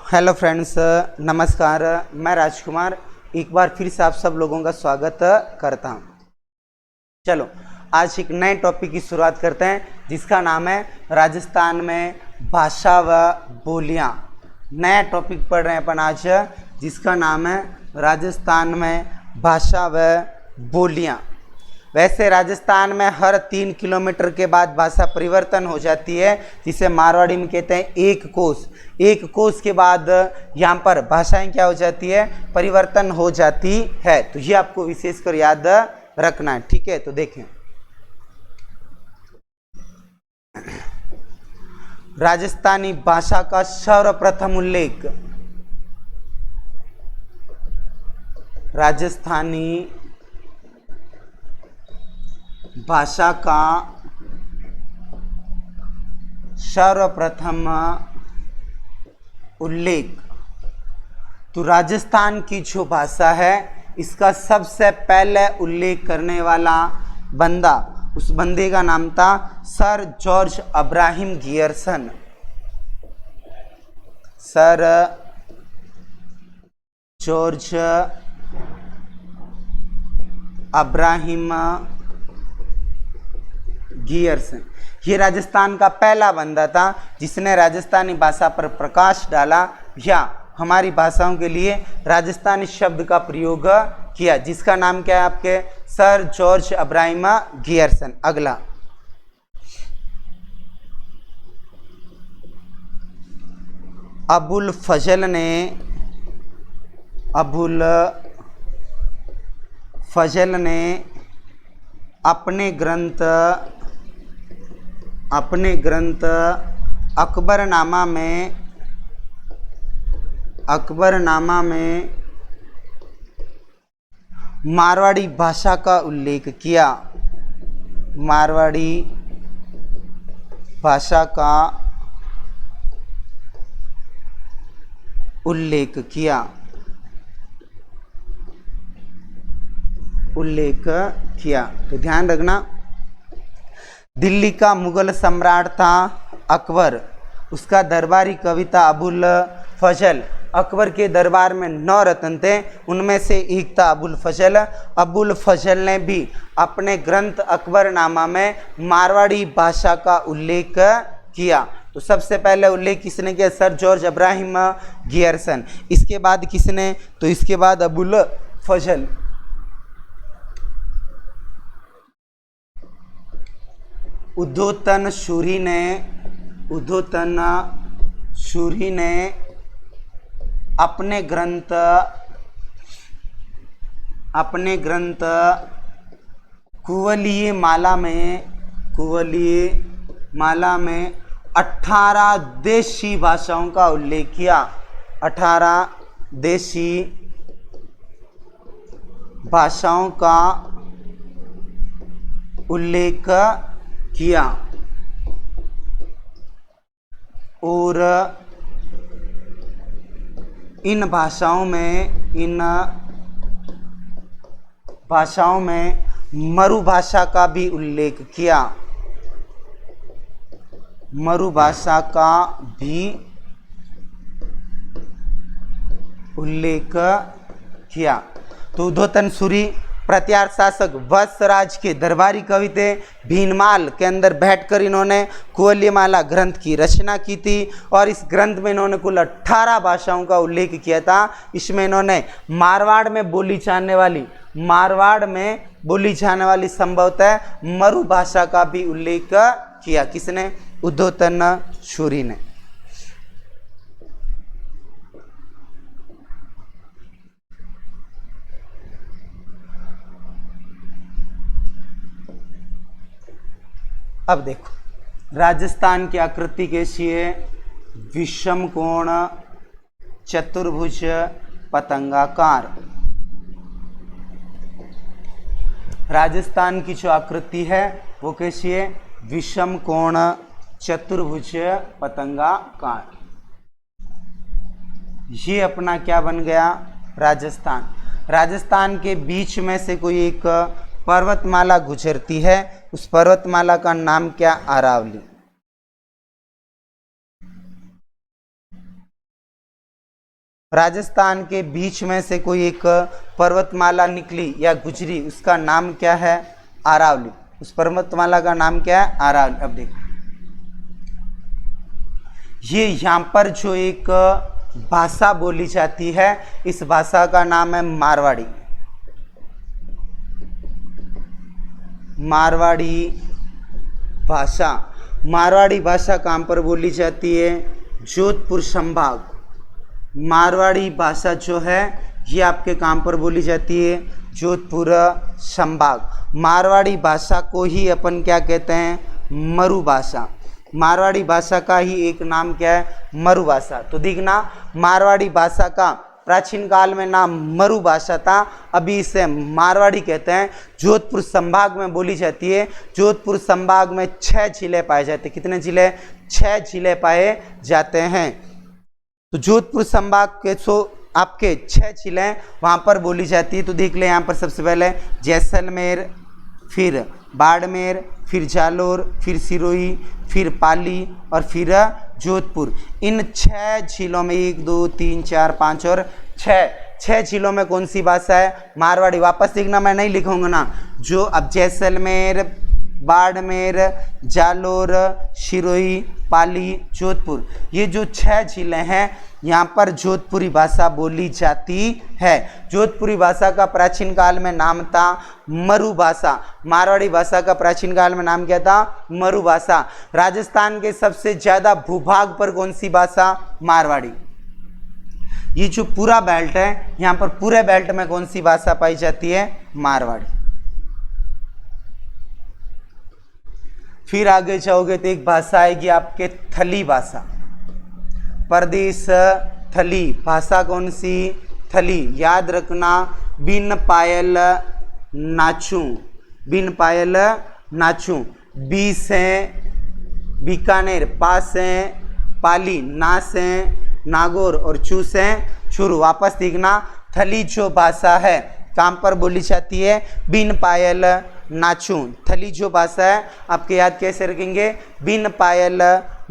Hello friends, नमस्कार। मैं राजकुमार एक बार फिर से आप सब लोगों का स्वागत करता हूं। चलो आज एक नए टॉपिक की शुरुआत करते हैं जिसका नाम है राजस्थान में भाषा व बोलियां। नया टॉपिक पढ़ रहे हैं अपन आज जिसका नाम है राजस्थान में भाषा व बोलियां। वैसे राजस्थान में हर 3 किलोमीटर के बाद भाषा परिवर्तन हो जाती है, जिसे मारवाड़ी में कहते हैं एक कोस। एक कोस के बाद यहाँ पर भाषाएं क्या हो जाती है, परिवर्तन हो जाती है। तो ये आपको विशेषकर याद रखना है, ठीक है। तो देखें, राजस्थानी भाषा का सर्वप्रथम उल्लेख राजस्थानी भाषा का सर्वप्रथम उल्लेख, तो राजस्थान की जो भाषा है इसका सबसे पहले उल्लेख करने वाला बंदा, उस बंदे का नाम था sir George Abraham Gierson. Sir George Abraham Gierson, ये राजस्थान का पहला बंदा था जिसने राजस्थानी भाषा पर प्रकाश डाला या हमारी भाषाओं के लिए राजस्थानी शब्द का प्रयोग किया, जिसका नाम क्या है आपके, सर जॉर्ज अब्राहम गियर्सन। अगला, अबुल फजल ने अपने ग्रंथ अकबरनामा में मारवाड़ी भाषा का उल्लेख किया। मारवाड़ी भाषा का उल्लेख किया। तो ध्यान रखना, दिल्ली का मुगल सम्राट था अकबर, उसका दरबारी कवि था अबुल फजल। अकबर के दरबार में 9 रत्न थे, उनमें से एक था अबुल फजल। अबुल फजल ने भी अपने ग्रंथ अकबरनामा में मारवाड़ी भाषा का उल्लेख किया। तो सबसे पहले उल्लेख किसने किया, सर जॉर्ज अब्राहम गियर्सन। इसके बाद किसने, तो इसके बाद अबुल फजल। उद्धोतन सूरी ने अपने ग्रंथ कुवलीय माला में 18 देशी भाषाओं का उल्लेख किया। 18 देशी भाषाओं का उल्लेख किया और इन भाषाओं में मरु भाषा का भी उल्लेख किया। मरु भाषा का भी उल्लेख किया। तो उद्धोतन सूरी प्रत्यार शासक वत्सराज के दरबारी कवि थे। भीनमाल के अंदर बैठकर इन्होंने कुवलीयमाला ग्रंथ की रचना की थी और इस ग्रंथ में इन्होंने कुल 18 भाषाओं का उल्लेख किया था। इसमें इन्होंने मारवाड़ में बोली जाने वाली संभवतः मरु भाषा का भी उल्लेख किया। किसने, उद्धोतन सूरी ने। अब देखो, राजस्थान की आकृति कैसी है, विषम कोण, चतुर्भुज, पतंगाकार। राजस्थान की जो आकृति है वो कैसी है, विषम कोण, चतुर्भुज, पतंगाकार। ये अपना क्या बन गया, राजस्थान के बीच में से कोई एक पर्वतमाला गुजरती है, उस पर्वतमाला का नाम क्या, अरावली। राजस्थान के बीच में से कोई एक पर्वतमाला निकली या गुजरी, उसका नाम क्या है? अरावली। उस पर्वतमाला का नाम क्या है? अरावली। अब देखो, ये यहाँ पर जो एक भाषा बोली जाती है, इस भाषा का नाम है मारवाड़ी। मारवाड़ी भाषा। मारवाड़ी भाषा कहाँ पर बोली जाती है? जोधपुर संभाग। मारवाड़ी भाषा जो है ये आपके कहाँ पर बोली जाती है? जोधपुर संभाग। मारवाड़ी भाषा को ही अपन क्या कहते हैं? मरु भाषा। मारवाड़ी भाषा का ही एक नाम क्या है? मरु भाषा। तो देखना, मारवाड़ी भाषा का प्राचीन काल में नाम मरु भाषा था, अभी इसे मारवाड़ी कहते हैं। जोधपुर संभाग में बोली जाती है। जोधपुर संभाग में 6 जिले पाए जाते हैं। कितने जिले? 6 जिले पाए जाते हैं। तो जोधपुर संभाग के आपके 6 जिले वहाँ पर बोली जाती है। तो देख ले, यहाँ पर सबसे पहले जैसलमेर, फिर बाड़मेर, फिर जालोर, फिर सिरोही, फिर पाली और फिर जोधपुर। इन 6 जिलों में 1 2 3 4 5 और 6 जिलों में कौन सी भाषा है? मारवाड़ी। वापस देखना, मैं नहीं लिखूंगा ना। जो अब जैसलमेर, बाड़मेर, जालोर, सिरोही, पाली, जोधपुर, ये जो 6 जिले हैं, यहाँ पर जोधपुरी भाषा बोली जाती है। जोधपुरी भाषा का प्राचीन काल में नाम था मरु भाषा। मारवाड़ी भाषा का प्राचीन काल में नाम क्या था? मरु भाषा। राजस्थान के सबसे ज़्यादा भूभाग पर कौन सी भाषा? मारवाड़ी। ये जो पूरा बेल्ट है, यहाँ पर पूरे बेल्ट में कौन सी भाषा पाई जाती है? मारवाड़ी। फिर आगे जाओगे तो एक भाषा आएगी आपके थली भाषा। प्रदेश थली भाषा कौन सी? थली। याद रखना, बिन पायल नाचूं, बिन पायल नाचूं। बी से बीकानेर, पा से पाली, ना से नागौर और चू से चूरू। वापस देखना, थली जो भाषा है कहाँ पर बोली जाती है? बिन पायल नाचूं। थली जो भाषा है आपके याद कैसे रखेंगे? बिन पायल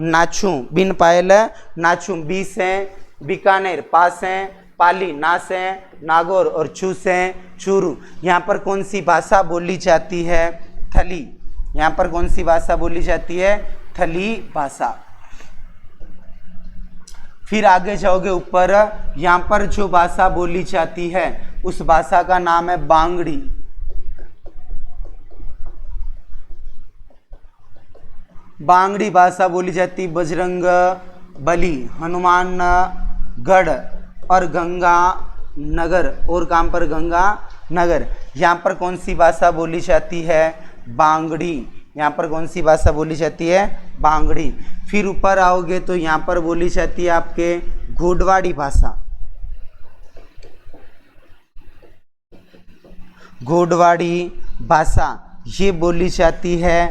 नाचूं, बिन पायल नाचूं। बी से बीकानेर, पा से पाली, ना से नागौर और चू से चूरू। यहाँ पर कौन सी भाषा बोली जाती है? थली। यहाँ पर कौन सी भाषा बोली जाती है? थली भाषा। फिर आगे जाओगे ऊपर, यहाँ पर जो भाषा बोली जाती है उस भाषा का नाम है बांगड़ी। बांगड़ी भाषा बोली जाती बजरंग बली, हनुमानगढ़ और गंगा नगर। और कहाँ पर? गंगा नगर। यहाँ पर कौन सी भाषा बोली जाती है? बांगड़ी। यहाँ पर कौन सी भाषा बोली जाती है? बांगड़ी। फिर ऊपर आओगे तो यहाँ पर बोली जाती है आपके गोडवाड़ी भाषा। गोडवाड़ी भाषा ये बोली जाती है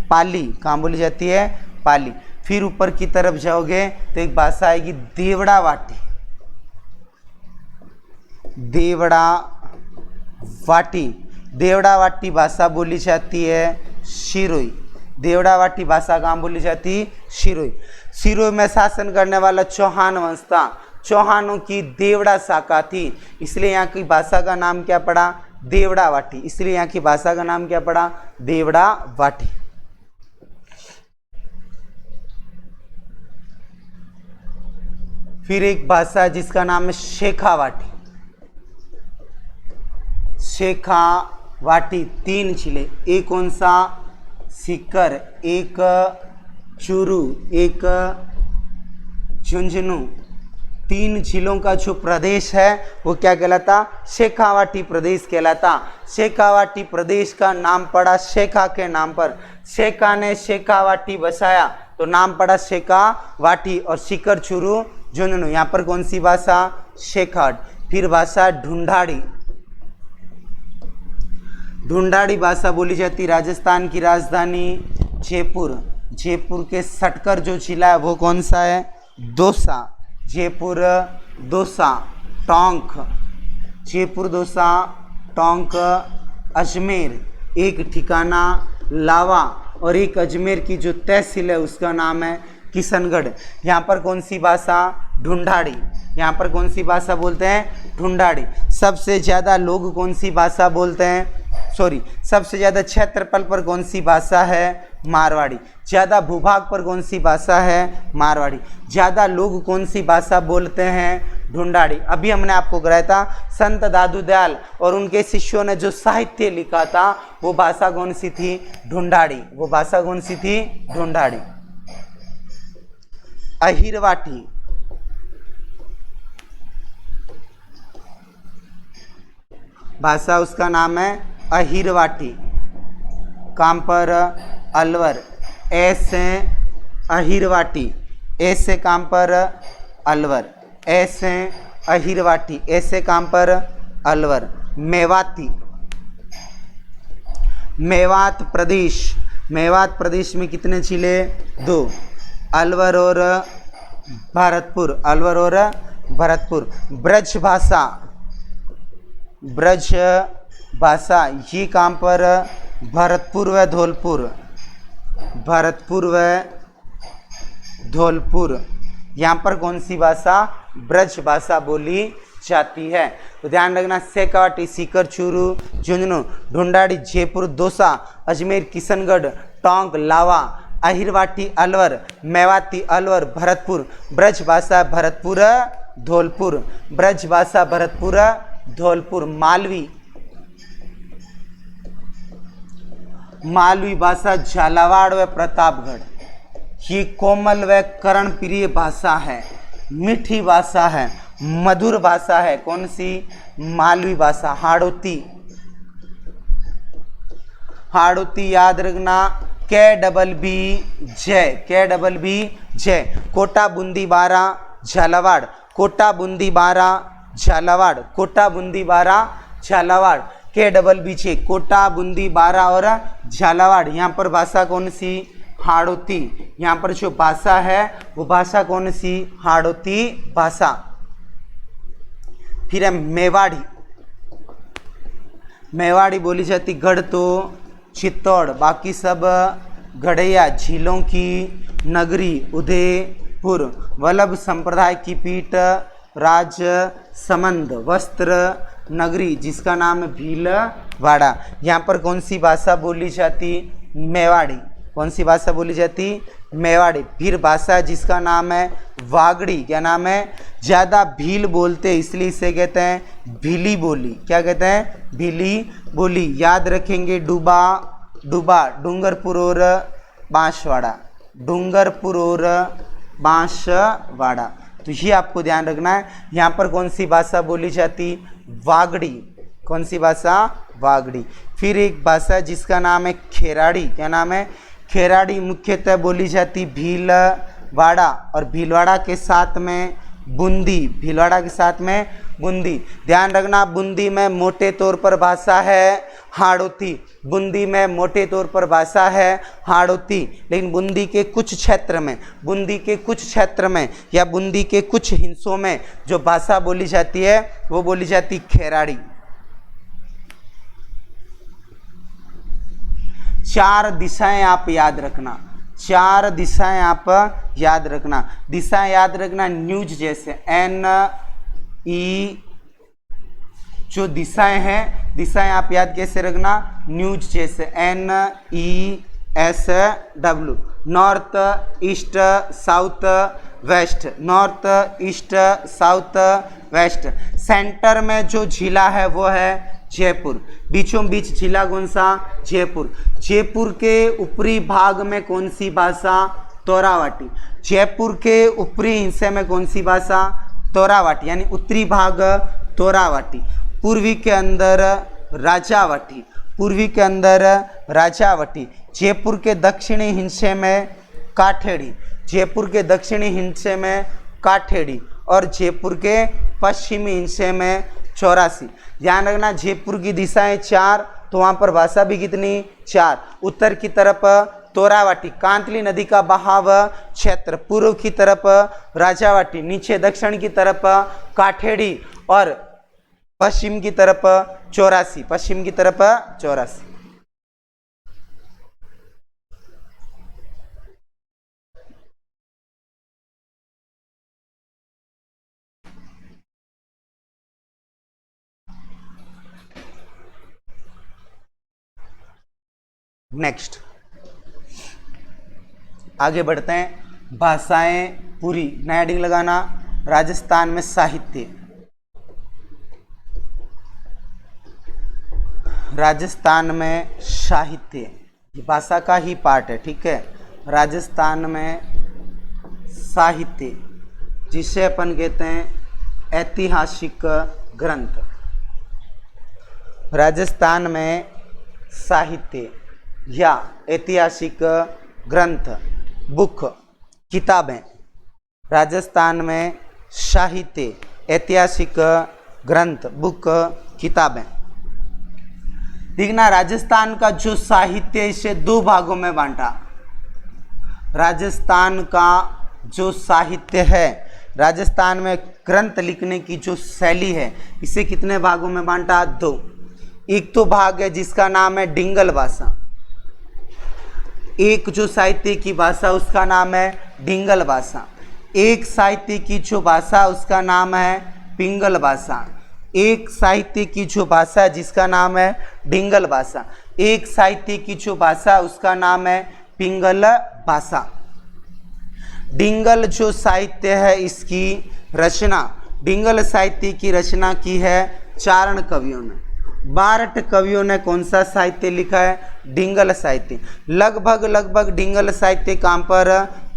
पाली। कहाँ बोली जाती है? पाली। फिर ऊपर की तरफ जाओगे तो एक भाषा आएगी देवड़ावाटी। देवड़ावाटी। देवड़ावाटी भाषा बोली जाती है सिरोही। देवड़ावाटी भाषा कहाँ बोली जाती? सिरोही। सिरोही में शासन करने वाला चौहान वंश था। चौहानों की देवड़ा शाखा थी, इसलिए यहाँ की भाषा का नाम क्या पड़ा? देवड़ावाटी। इसलिए यहाँ की भाषा का नाम क्या पड़ा? देवड़ावाटी। फिर एक भाषा जिसका नाम है शेखावाटी। शेखावाटी 3 जिले, एक कौन सा? सीकर, एक चूरू, एक झुंझुनू। 3 जिलों का जो प्रदेश है वो क्या कहलाता? शेखावाटी प्रदेश कहलाता। शेखावाटी प्रदेश का नाम पड़ा शेखा के नाम पर। शेखा ने शेखावाटी बसाया तो नाम पड़ा शेखावाटी। और सीकर, चूरू, झुंझुनू, यहाँ पर कौन सी भाषा? शेखाट। फिर भाषा ढूंढाड़ी। ढूंढाड़ी भाषा बोली जाती राजस्थान की राजधानी जयपुर। जयपुर के सटकर जो जिला है वो कौन सा है? दौसा। जयपुर, दौसा, टोंक। जयपुर, दौसा, टोंक, अजमेर। एक ठिकाना लावा और एक अजमेर की जो तहसील है उसका नाम है किशनगढ़। यहाँ पर कौन सी भाषा? ढूंढाड़ी। यहाँ पर कौन सी भाषा बोलते हैं? ढूंढाड़ी। सबसे ज़्यादा लोग कौन सी भाषा बोलते हैं? सबसे ज़्यादा क्षेत्रफल पर कौन सी भाषा है? मारवाड़ी। ज़्यादा भूभाग पर कौन सी भाषा है? मारवाड़ी। ज़्यादा लोग कौन सी भाषा बोलते हैं? ढूंढाड़ी। अभी हमने आपको कराया था संत दादू दयाल और उनके शिष्यों ने जो साहित्य लिखा था वो भाषा कौन सी थी? ढूंढाड़ी। वो भाषा कौन सी थी? ढूंढाड़ी। अहिरवाटी, भाषा उसका नाम है अहिरवाटी। काम पर अलवर, ऐसे अहिरवाटी, ऐसे काम पर अलवर, ऐसे अहिरवाटी, ऐसे काम पर अलवर। मेवाती, मेवात प्रदेश, मेवात प्रदेश में कितने जिले? 2, अलवर और भरतपुर, अलवर और भरतपुर। ब्रज भाषा, ब्रज भाषा ये काम पर भरतपुर व धौलपुर, भरतपुर व धौलपुर। यहाँ पर कौन सी भाषा? ब्रज भाषा बोली जाती है। तो ध्यान रखना, शेखावाटी, सीकर, चूरू, झुंझुनू, ढूंढाड़ी, जयपुर, दौसा, अजमेर, किशनगढ़, टोंक, लावा, अहिरवाटी, अलवर, मेवाती, अलवर, भरतपुर। ब्रज भाषा भरतपुर धौलपुर, ब्रज भाषा भरतपुर धौलपुर। मालवी, मालवी भाषा झालावाड़ व प्रतापगढ़। ये कोमल व कर्ण प्रिय भाषा है, मीठी भाषा है, मधुर भाषा है। कौन सी? मालवी भाषा। हाड़ौती, हाड़ौती याद रखना, KBB, कोटा बूंदी बारा झालावाड़, कोटा बूंदी बारा झालावाड़, कोटा बूंदी बारा झालावाड़। KBB, कोटा बूंदी बारा और झालावाड़। यहाँ पर भाषा कौन सी? हाड़ौती। यहाँ पर जो भाषा है वो भाषा कौन सी? हाड़ौती भाषा। फिर है मेवाड़ी, मेवाड़ी बोली जाती गढ़ तो चित्तौड़, बाकी सब गढ़ैया, झीलों की नगरी उदयपुर, वल्लभ संप्रदाय की पीठ राजसमंद, वस्त्र नगरी जिसका नाम है भीलवाड़ा। यहाँ पर कौन सी भाषा बोली जाती? मेवाड़ी। कौन सी भाषा बोली जाती? मेवाड़ी। फिर भाषा जिसका नाम है वागड़ी। क्या नाम है? ज़्यादा भील बोलते इसलिए इसे कहते हैं भीली बोली। क्या कहते हैं? भीली बोली। याद रखेंगे, डूबा, डूबा, डूंगरपुर और बांसवाड़ा, डूंगरपुर और बांसवाड़ा। तो ये आपको ध्यान रखना है। यहाँ पर कौन सी भाषा बोली जाती? वागड़ी। कौन सी भाषा? वागड़ी। फिर एक भाषा जिसका नाम है खेराड़ी। क्या नाम है? खेराड़ी। मुख्यतः बोली जाती भीलवाड़ा और भीलवाड़ा के साथ में बूंदी, भीलवाड़ा के साथ में बूंदी। ध्यान रखना, बूंदी में मोटे तौर पर भाषा है हाड़ौती, बूंदी में मोटे तौर पर भाषा है हाड़ौती। लेकिन बूंदी के कुछ क्षेत्र में, बूंदी के कुछ क्षेत्र में या बूंदी के कुछ हिस्सों में जो भाषा बोली जाती है वो बोली जाती खेराड़ी। 4 दिशाएं आप याद रखना, 4 दिशाएं आप याद रखना। दिशाएं याद रखना न्यूज जैसे NE, जो दिशाएं हैं, दिशाएं आप याद कैसे रखना? न्यूज जैसे NESW, north east south west, north east south west. Centre में जो जिला है वो है जयपुर, बीचों बीच जिला कौन सा? जयपुर। जयपुर के ऊपरी भाग में कौन सी भाषा? तोरावाटी। जयपुर के ऊपरी हिस्से में कौन सी भाषा? तोरावाटी, यानी उत्तरी भाग तोरावाटी। पूर्वी के अंदर राजावाटी, पूर्वी के अंदर राजावाटी। जयपुर के दक्षिणी हिस्से में काठेड़ी, जयपुर के दक्षिणी हिस्से में काठेड़ी और जयपुर के पश्चिमी हिस्से में चौरासी। ध्यान रखना, जयपुर की दिशाएं 4, तो वहाँ पर भाषा भी कितनी? 4। उत्तर की तरफ तोरावाटी, कांतली नदी का बहाव क्षेत्र। पूर्व की तरफ राजावाटी, नीचे दक्षिण की तरफ काठेड़ी और पश्चिम की तरफ चौरासी, पश्चिम की तरफ चौरासी। नेक्स्ट आगे बढ़ते हैं। भाषाएं पूरी, नया हेडिंग लगाना। राजस्थान में साहित्य, राजस्थान में साहित्य, ये भाषा का ही पार्ट है, ठीक है। राजस्थान में साहित्य जिसे अपन कहते हैं ऐतिहासिक ग्रंथ। राजस्थान में साहित्य या ऐतिहासिक ग्रंथ, बुक, किताबें। राजस्थान में साहित्य, ऐतिहासिक ग्रंथ, बुक, किताबें। देखना, राजस्थान का जो साहित्य इसे दो भागों में बांटा। राजस्थान का जो साहित्य है, राजस्थान में ग्रंथ लिखने की जो शैली है, इसे कितने भागों में बांटा? दो। एक तो भाग है जिसका नाम है डिंगल भाषा। एक जो साहित्य की भाषा उसका नाम है डिंगल भाषा। एक साहित्य की जो भाषा उसका नाम है पिंगल भाषा। एक साहित्य की जो भाषा जिसका नाम है डिंगल भाषा, एक साहित्य की जो भाषा उसका नाम है पिंगल भाषा। डिंगल जो साहित्य है इसकी रचना, डिंगल साहित्य की रचना की है चारण कवियों ने। बारठ कवियों ने कौन सा साहित्य लिखा है? डिंगल साहित्य। लगभग डिंगल साहित्य कहाँ पर?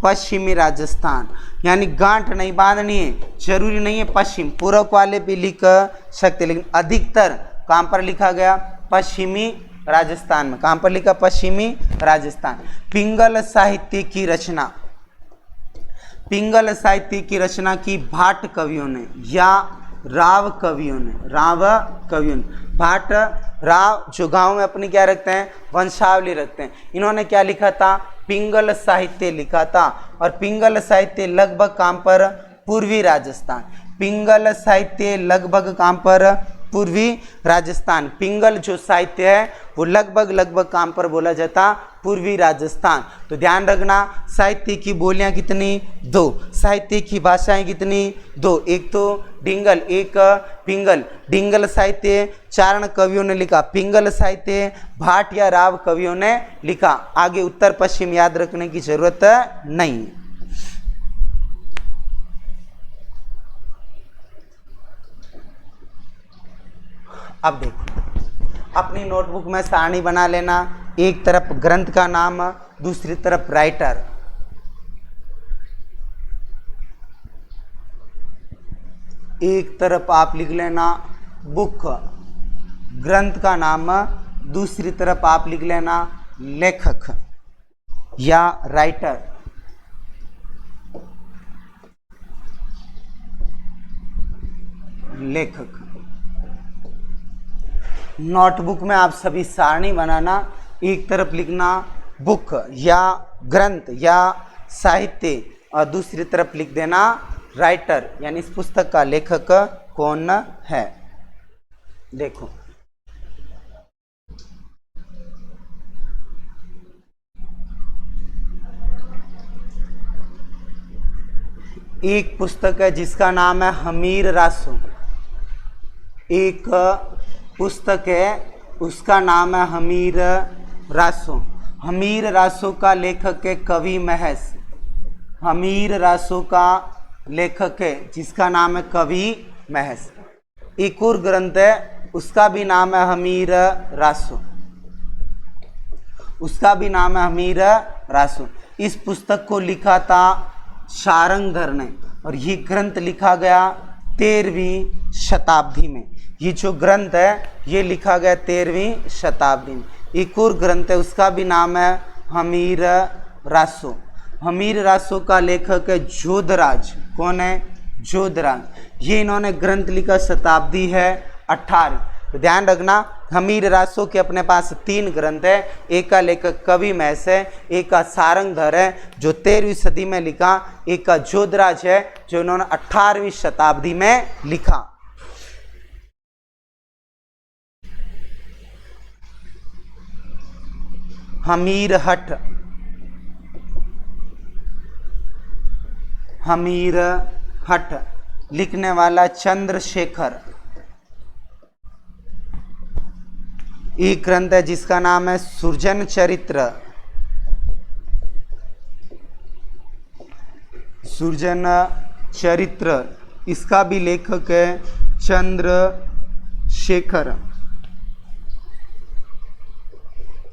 पश्चिमी राजस्थान। यानी गांठ नहीं बांधनी है, जरूरी नहीं है पश्चिम, पूर्व वाले भी लिख सकते, लेकिन अधिकतर कहाँ पर लिखा गया? पश्चिमी राजस्थान में। कहाँ पर लिखा? पश्चिमी राजस्थान। पिंगल साहित्य की रचना, पिंगल साहित्य की रचना की भाट कवियों ने या राव कवियों ने। राव कवियों ने, भाट, राव जो गांव में अपनी क्या रखते हैं? वंशावली रखते हैं। इन्होंने क्या लिखा था? पिंगल साहित्य लिखा था। और पिंगल साहित्य लगभग कहाँ पर? पूर्वी राजस्थान। पिंगल साहित्य लगभग कहाँ पर? पूर्वी राजस्थान। पिंगल जो साहित्य है वो लगभग कहाँ पर बोला जाता? पूर्वी राजस्थान। तो ध्यान रखना, साहित्य की बोलियां कितनी? दो। साहित्य की भाषाएं कितनी? दो। एक तो डिंगल, एक पिंगल। डिंगल साहित्य चारण कवियों ने लिखा, पिंगल साहित्य भाट या राव कवियों ने लिखा। आगे उत्तर पश्चिम याद रखने की जरूरत नहीं। अब देखो, अपनी नोटबुक में सारणी बना लेना। एक तरफ ग्रंथ का नाम, दूसरी तरफ राइटर। एक तरफ आप लिख लेना बुक, ग्रंथ का नाम, दूसरी तरफ आप लिख लेना लेखक या राइटर। लेखक। नोटबुक में आप सभी सारणी बनाना। एक तरफ लिखना बुक या ग्रंथ या साहित्य और दूसरी तरफ लिख देना राइटर, यानी इस पुस्तक का लेखक कौन है। देखो, एक पुस्तक है जिसका नाम है हमीर रासो। एक पुस्तक है उसका नाम है हमीर रासो। हमीर रासो का लेखक है कवि महस। हमीर रासो का लेखक है जिसका नाम है कवि महस। एक और ग्रंथ है उसका भी नाम है हमीर रासो, उसका भी नाम है हमीर रासो। इस पुस्तक को लिखा था सारंगधर ने और ये ग्रंथ लिखा गया 13वीं शताब्दी में। ये जो ग्रंथ है ये लिखा गया 13वीं शताब्दी में। एक और ग्रंथ है उसका भी नाम है हमीर रासो। हमीर रासो का लेखक है जोधराज। कौन है? जोधराज। ये इन्होंने ग्रंथ लिखा शताब्दी है 18। तो ध्यान रखना, हमीर रासो के अपने पास 3 ग्रंथ है। एक का लेखक कवि महस है, एक का सारंगधर है जो 13वीं सदी में लिखा, एक का जोधराज है जो इन्होंने 18वीं शताब्दी में लिखा। हमीर हट, हमीर हट लिखने वाला चंद्रशेखर। एक ग्रंथ है जिसका नाम है सुरजन चरित्र। सुरजन चरित्र, इसका भी लेखक है चंद्रशेखर।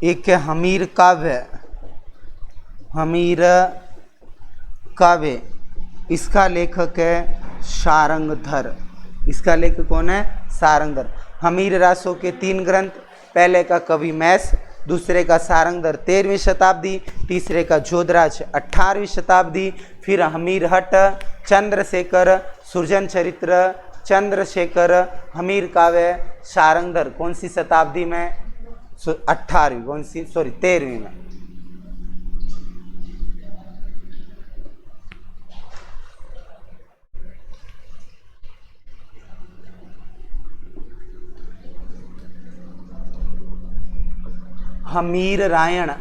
एक है हमीर काव्य, हमीर काव्य, इसका लेखक है सारंगधर। इसका लेखक कौन है? सारंगधर। हमीर रासों के 3 ग्रंथ, पहले का कवि मैस, दूसरे का सारंगधर 13वीं शताब्दी, तीसरे का जोधराज 18वीं शताब्दी, फिर हमीर हट, चंद्रशेखर, सुरजन चरित्र, चंद्रशेखर, हमीर काव्य, सारंगधर कौन सी शताब्दी में? 18वीं, कौन सी, सॉरी 13वीं में। हमीर रायण,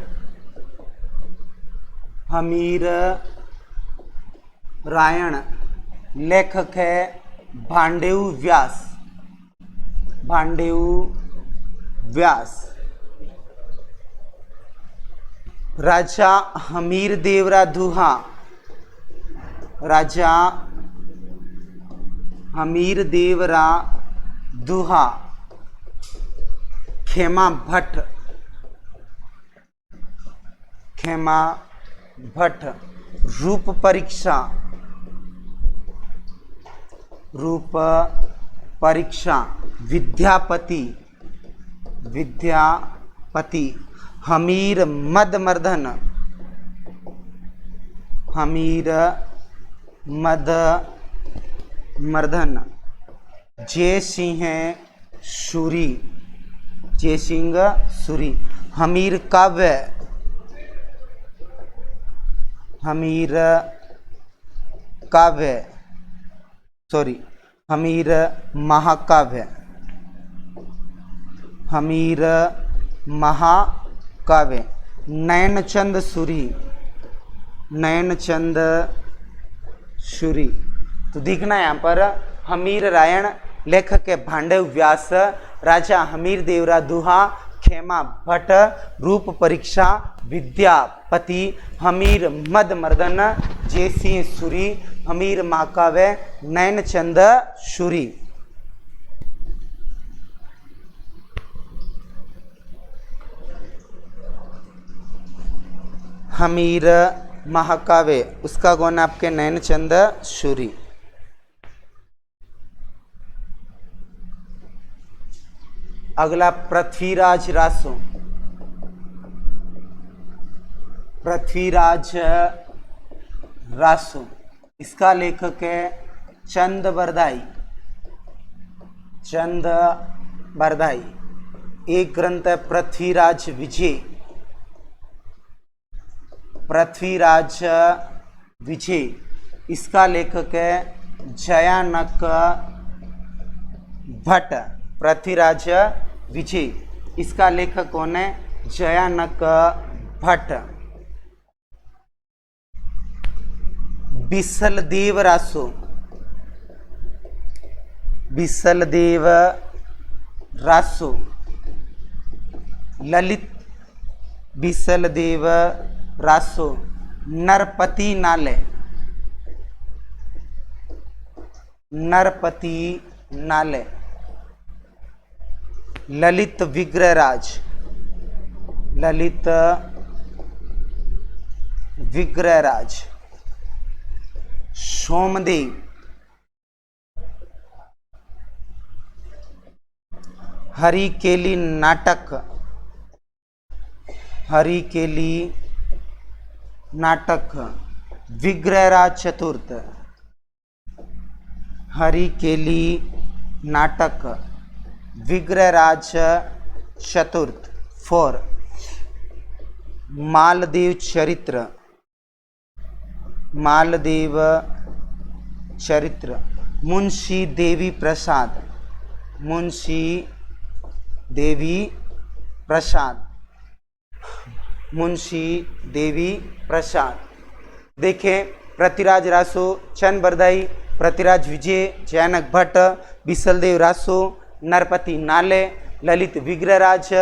हमीर रायण लेखक है भांडेउ व्यास, भांडेउ व्यास। राजा हमीर देवरा दुहा, राजा हमीर देवरा दुहा, खेमा भट्ट, खेमा भट्ट, रूप परीक्षा, रूप परीक्षा, विद्यापति, विद्यापति, हमीर मदमर्दन, हमीर मदमर्दन, जय सिंह सूरी, जय सिंह सूरी, हमीर काव्य, हमीर काव्य, सॉरी हमीर महाकाव्य, हमीर महाकाव्य, नयनचंद सूरी, नयनचंद सूरी। तो देखना यहाँ पर हमीर रायण लेखक के भांडेउ व्यास, राजा हमीर देवरा दुहा, खेमा भट्ट, रूप परीक्षा, विद्यापति, हमीर मदमर्दन, जय सिंह सूरी, हमीर महाकाव्य, नयनचंद सूरी। हमीर महाकाव्य, उसका कौन आपके? नयनचंद सूरी। अगला पृथ्वीराज रासो, पृथ्वीराज रासो, इसका लेखक है चंद बरदाई, चंद बरदाई। एक ग्रंथ है पृथ्वीराज विजय, पृथ्वीराज विजय, इसका लेखक है जयानक भट्ट। पृथ्वीराज विजय, इसका लेखक कौन है? जयानक भट्ट। बिसलदेव रासो, बिसलदेव रासो, ललित बिसलदेव रासो, नरपति नाले, नरपति नाले, ललित विग्रहराज, ललित विग्रहराज, सोमदेव, हरिकेली नाटक, हरिकेली नाटक, विग्रहराज चतुर्थ, हरिकेली नाटक, विग्रहराज चतुर्थ। 4 मालदेव चरित्र, मालदेव चरित्र, मुंशी देवी प्रसाद, मुंशी देवी प्रसाद, मुंशी देवी प्रसाद। देखें, पृथ्वीराज रासो, चंद बरदाई, पृथ्वीराज विजय, जयानक भट्ट, बिसलदेव रासो, नरपति नाले, ललित विग्रहराज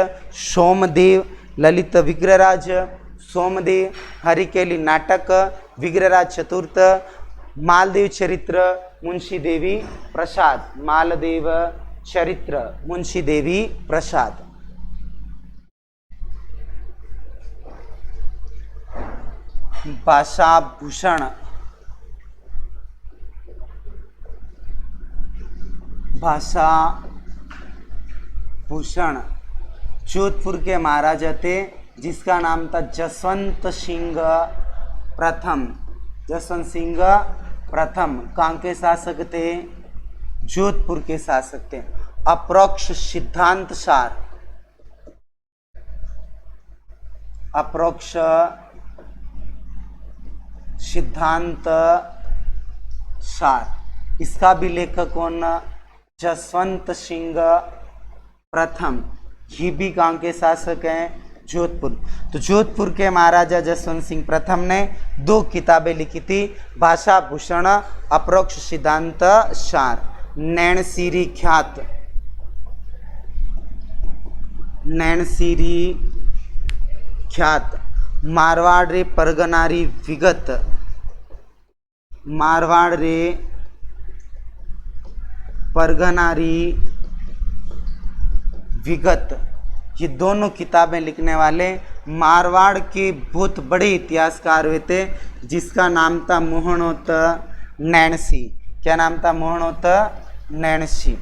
सोमदेव, ललित विग्रहराज सोमदेव, हरिकेली नाटक विग्रहराज चतुर्थ, मालदेव चरित्र मुंशी देवी प्रसाद, मालदेव चरित्र मुंशी देवी प्रसाद। भाषाभूषण, भाषाभूषण जोधपुर के महाराजा थे जिसका नाम था जसवंत सिंह प्रथम। जसवंत सिंह प्रथम कहाँ के शासक थे? जोधपुर के शासक थे। अपरोक्ष सिद्धांत सार, अपरोक्ष सिद्धांत सार, इसका भी लेखक कौन? जसवंत सिंह प्रथम। ये भी कहाँ के शासक हैं? जोधपुर। तो जोधपुर के महाराजा जसवंत सिंह प्रथम ने 2 किताबें लिखी थी, भाषाभूषण, अपरोक्ष सिद्धांत सार। नैनसीरी ख्यात, नैनसीरी ख्यात, मारवाड़ रे परगनारी विगत, मारवाड़ रे परगनारी विगत, ये दोनों किताबें लिखने वाले मारवाड़ के बहुत बड़े इतिहासकार हुए थे जिसका नाम था मोहनोत नैनसी। क्या नाम था? मोहनोत नैनसी।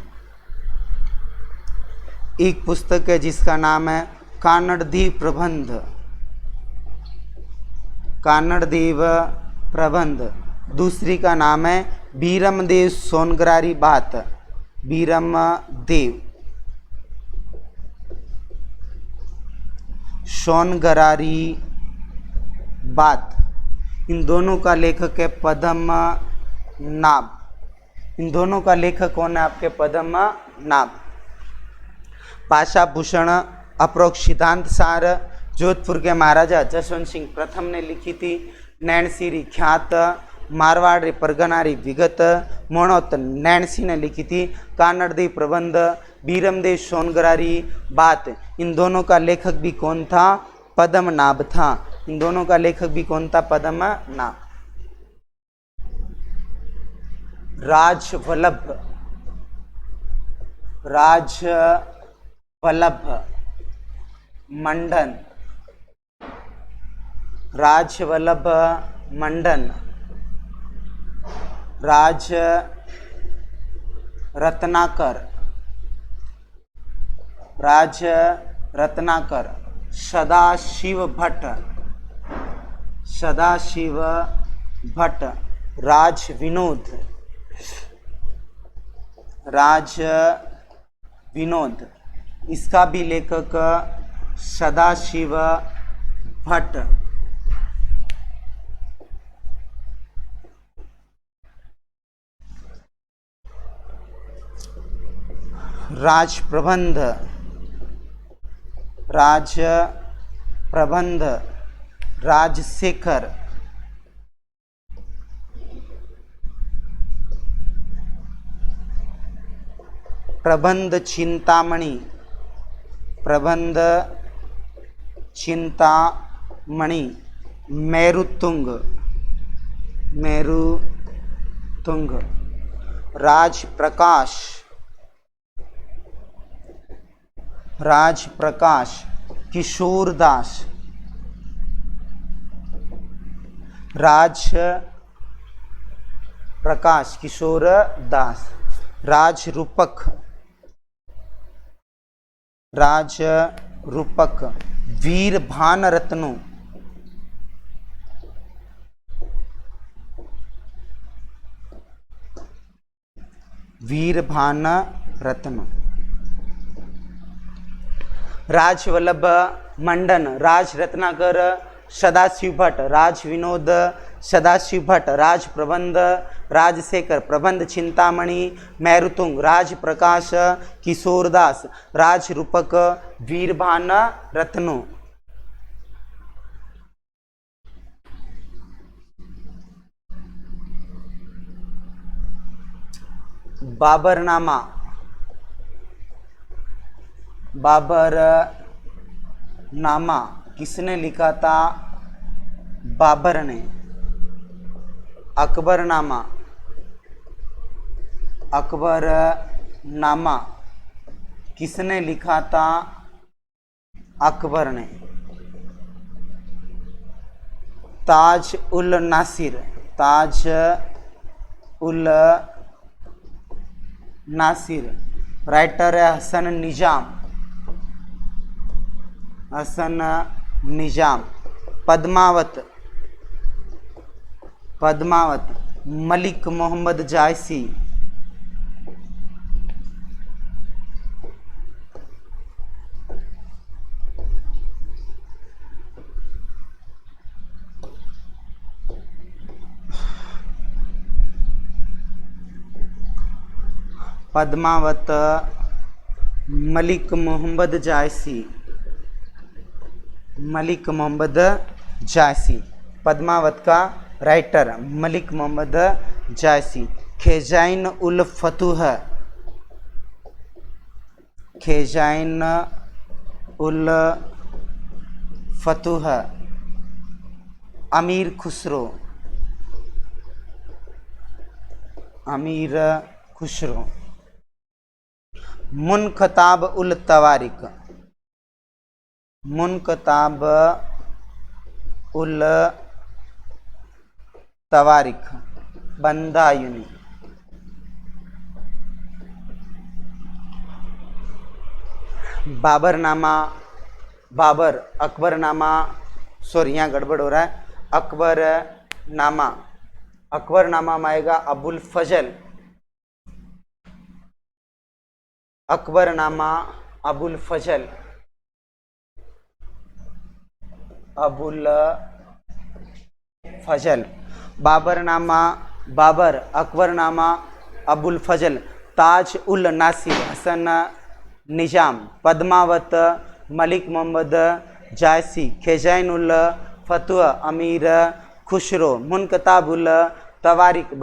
एक पुस्तक है जिसका नाम है कानड़देव प्रबंध, कानड़देव प्रबंध। दूसरी का नाम है बीरमदेव सोनगरारी बात, बीरमदेव सोनगरारी बात। इन दोनों का लेखक है पद्मनाभ। इन दोनों का लेखक कौन है आपके? पद्मनाभ। भाषाभूषण, अपरोक्ष सिद्धांत सार जोधपुर के महाराजा जसवंत सिंह प्रथम ने लिखी थी। नैनसीरी ख्यात, मारवाड़ रे परगनारी विगत, मोहनोत नैनसी ने लिखी थी। कानड़देव प्रबंध, बीरमदेव सोनगरारी बात। इन दोनों का लेखक भी कौन था? पद्मनाभ था। इन दोनों का लेखक भी कौन था? पद्मनाभ। राजवल्लभ, राजवल्लभ मंडन, राजवल्लभ मंडन, राज रत्नाकर, राज रत्नाकर, सदाशिव भट्ट, सदाशिव भट्ट, राज विनोद, राज विनोद, इसका भी लेखक सदाशिव भट्ट। राज प्रबंध, राज प्रबंध, राजशेखर, प्रबंध चिंतामणि, प्रबंध चिंतामणि, मेरुतुंग, मेरुतुंग, राज प्रकाश, राज प्रकाश, किशोरदास, राज प्रकाश किशोरदास, राज रूपक, राज रूपक, वीर भान रत्नो, वीर भान रत्न, राजवल्लभ मंडन, राज रत्नाकर, सदाशिव भट्ट, राज विनोद, सदाशिव भट्ट, राज प्रबंध, राजशेखर, प्रबंध चिंतामणि, मेरुतुंग, राज प्रकाश, किशोरदास, राज रूपक, वीरभान रत्नो। बाबरनामा, बाबर नामा किसने लिखा था? बाबर ने। अकबर नामा किसने लिखा था? अकबर ने। ताज उल नासिर राइटर है हसन निजाम। पद्मावत मलिक मोहम्मद जायसी। पद्मावत मलिक मोहम्मद जायसी। पद्मावत का राइटर मलिक मोहम्मद जायसी। खेजाइन उल फतूह अमीर खुसरो। मुनकताब उल तवारिक बंदा यूनी। अकबरनामा सॉरी यहाँ गड़बड़ हो रहा है। अकबरनामा में आएगा अबुल फजल। अकबरनामा अबुल फजल अकबरनामा अबुल फजल। ताज उल नासिर हसन निजाम। पद्मावत मलिक मोहम्मद जायसी। खेजाइन उल फतूह अमीर खुसरो। मुनकताब उल तवारिक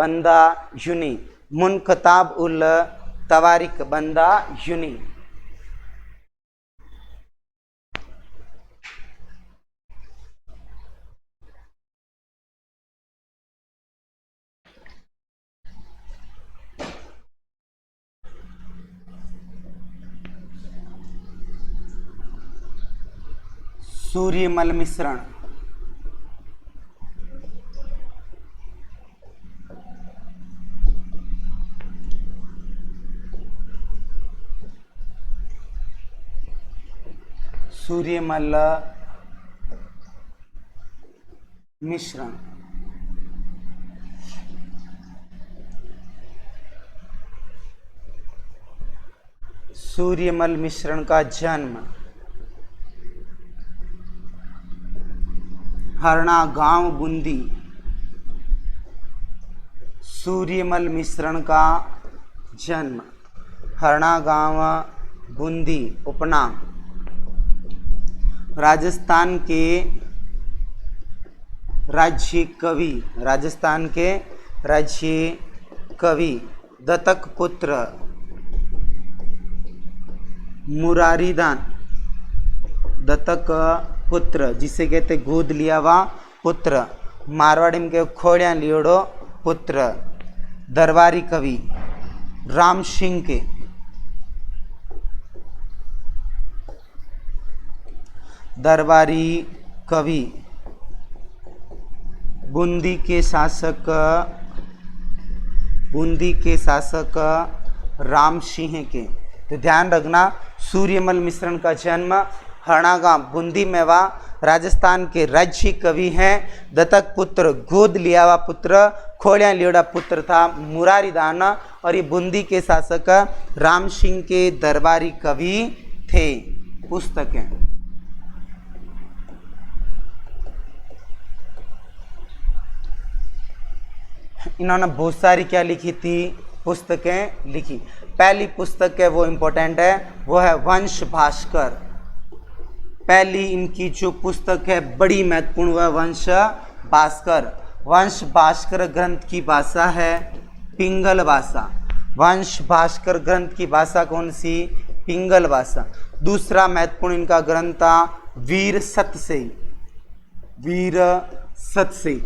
बंदा यूनी। सूर्यमल मिश्रण। सूर्यमल मिश्रण का जन्म हरना गांव बूंदी। सूर्यमल मिश्रण का जन्म हरना गांव बूंदी उपनाम। राजस्थान के राज्य कवि दत्तक पुत्र मुरारीदान। दत्तक पुत्र जिसे कहते गोद लिया हुआ पुत्र। मारवाड़ी में कहे खोड़िया लियोड़ो पुत्र। दरबारी कवि राम सिंह के। दरबारी कवि बूंदी के शासक राम सिंह के। तो ध्यान रखना सूर्यमल मिश्रण का जन्म हरणागांव बूंदी में हुआ। राजस्थान के राज्य कवि हैं। दत्तक पुत्र गोद लिया हुआ पुत्र खोड़िया लियोड़ा पुत्र था मुरारीदान। और ये बूंदी के शासक राम सिंह के दरबारी कवि थे। पुस्तकें इन्होंने बहुत सारी क्या लिखी थी? पुस्तकें लिखी। पहली पुस्तक है वो इम्पोर्टेंट है, वो है वंश भास्कर। पहली इनकी जो पुस्तक है बड़ी महत्वपूर्ण, वह वंश भास्कर। वंश भास्कर ग्रंथ की भाषा है पिंगल भाषा। वंश भास्कर ग्रंथ की भाषा कौन सी? पिंगल भाषा। दूसरा महत्वपूर्ण इनका ग्रंथ था वीर सतसेई। वीर सतसेई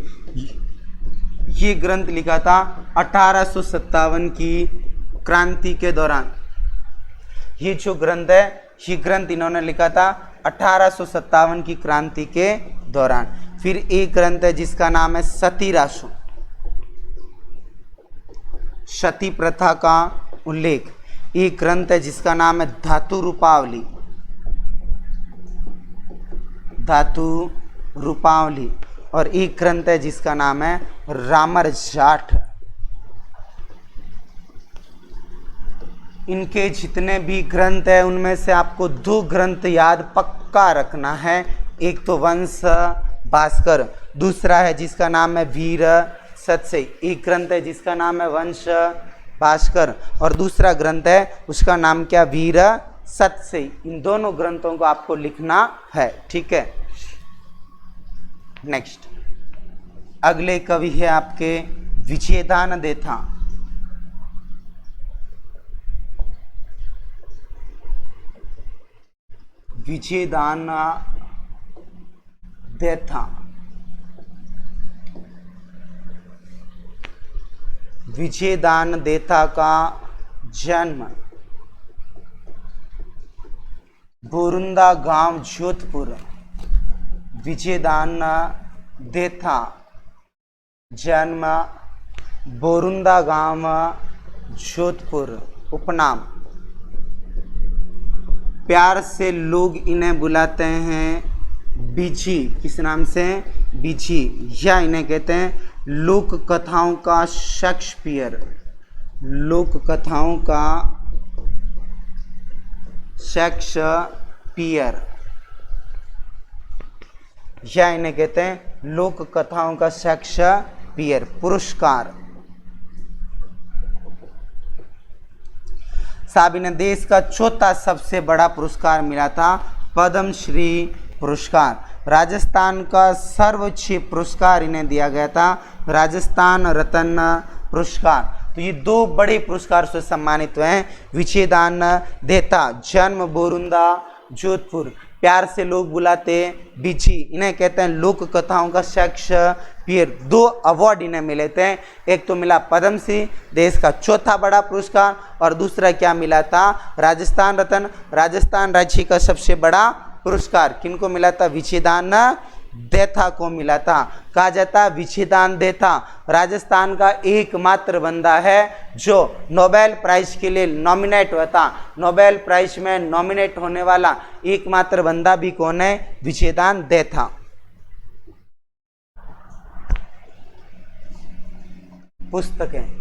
ये ग्रंथ लिखा था 1857 की क्रांति के दौरान। ये जो ग्रंथ है ये ग्रंथ इन्होंने लिखा था 1857 की क्रांति के दौरान। फिर एक ग्रंथ है जिसका नाम है सती रासो, सती प्रथा का उल्लेख। एक ग्रंथ है जिसका नाम है धातु रूपावली, धातु रूपावली। और एक ग्रंथ है जिसका नाम है रामर जाट। इनके जितने भी ग्रंथ है उनमें से आपको दो ग्रंथ याद पक्का रखना है। एक तो वंश भास्कर, दूसरा है जिसका नाम है वीर सतसेई। एक ग्रंथ है जिसका नाम है वंश भास्कर और दूसरा ग्रंथ है उसका नाम क्या, वीर सतसेई। इन दोनों ग्रंथों को आपको लिखना है, ठीक है। नेक्स्ट अगले कवि है आपके विजयदान देथा। विजयदान देथा। विजयदान देथा का जन्म बोरुंदा गांव जोधपुर। विजयदान देथा जन्म बोरुंदा गांव जोधपुर। उपनाम प्यार से लोग इन्हें बुलाते हैं बिझी। किस नाम से, बिझी। या इन्हें कहते हैं लोक कथाओं का शेक्सपियर। लोक कथाओं का शेक्सपियर, या इन्हें कहते हैं लोक कथाओं का शेक्सपियर। पुरस्कार साहब इन्हें देश का चौथा सबसे बड़ा पुरस्कार मिला था, पद्मश्री पुरस्कार। राजस्थान का सर्वोच्च पुरस्कार इन्हें दिया गया था, राजस्थान रत्न पुरस्कार। तो ये दो बड़े पुरस्कार से सम्मानित हुए हैं। विजयदान देथा, जन्म बोरुंदा जोधपुर, प्यार से लोग बुलाते बिझी, इन्हें कहते हैं लोक कथाओं का शेक्सपियर। दो अवार्ड इन्हें मिले थे, एक तो मिला पद्मश्री, देश का चौथा बड़ा पुरस्कार, और दूसरा क्या मिला था, राजस्थान रत्न, राजस्थान राज्य का सबसे बड़ा पुरस्कार। किनको मिला था, विजयदान देथा को मिला था। कहा जाता विजयदान देथा राजस्थान का एकमात्र बंदा है जो नोबेल प्राइज के लिए नॉमिनेट हुआ था। नोबेल प्राइज में नॉमिनेट होने वाला एकमात्र बंदा भी कौन है, विजयदान देथा। पुस्तकें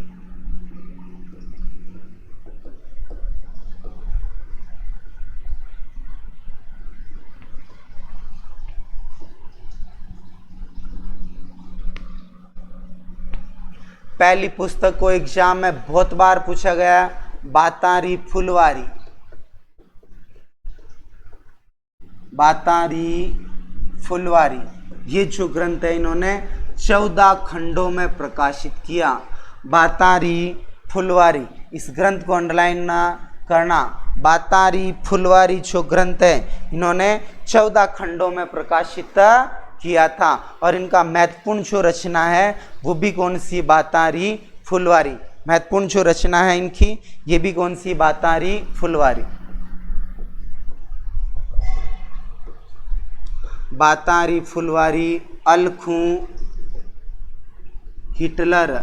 पहली पुस्तक को एग्जाम में बहुत बार पूछा गया, बातारी फुलवारी। बातारी फुलवारी ये जो ग्रंथ है इन्होंने 14 खंडों में प्रकाशित किया। बातारी फुलवारी, इस ग्रंथ को अंडरलाइन करना। बातारी फुलवारी जो ग्रंथ है इन्होंने 14 खंडों में प्रकाशित किया था, और इनका महत्वपूर्ण जो रचना है वो भी कौन सी, बातारी फुलवारी। महत्वपूर्ण जो रचना है इनकी ये भी कौन सी, बातारी फुलवारी। बातारी फुलवारी, अलखू, हिटलर,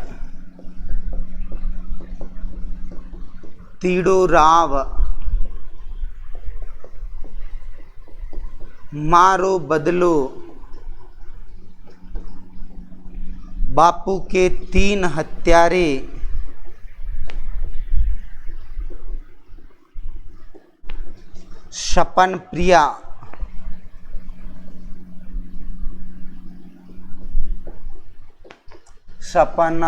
तीड़ो राव, मारो बदलो, बापू के 3 हत्यारे, शपन प्रिया, शपन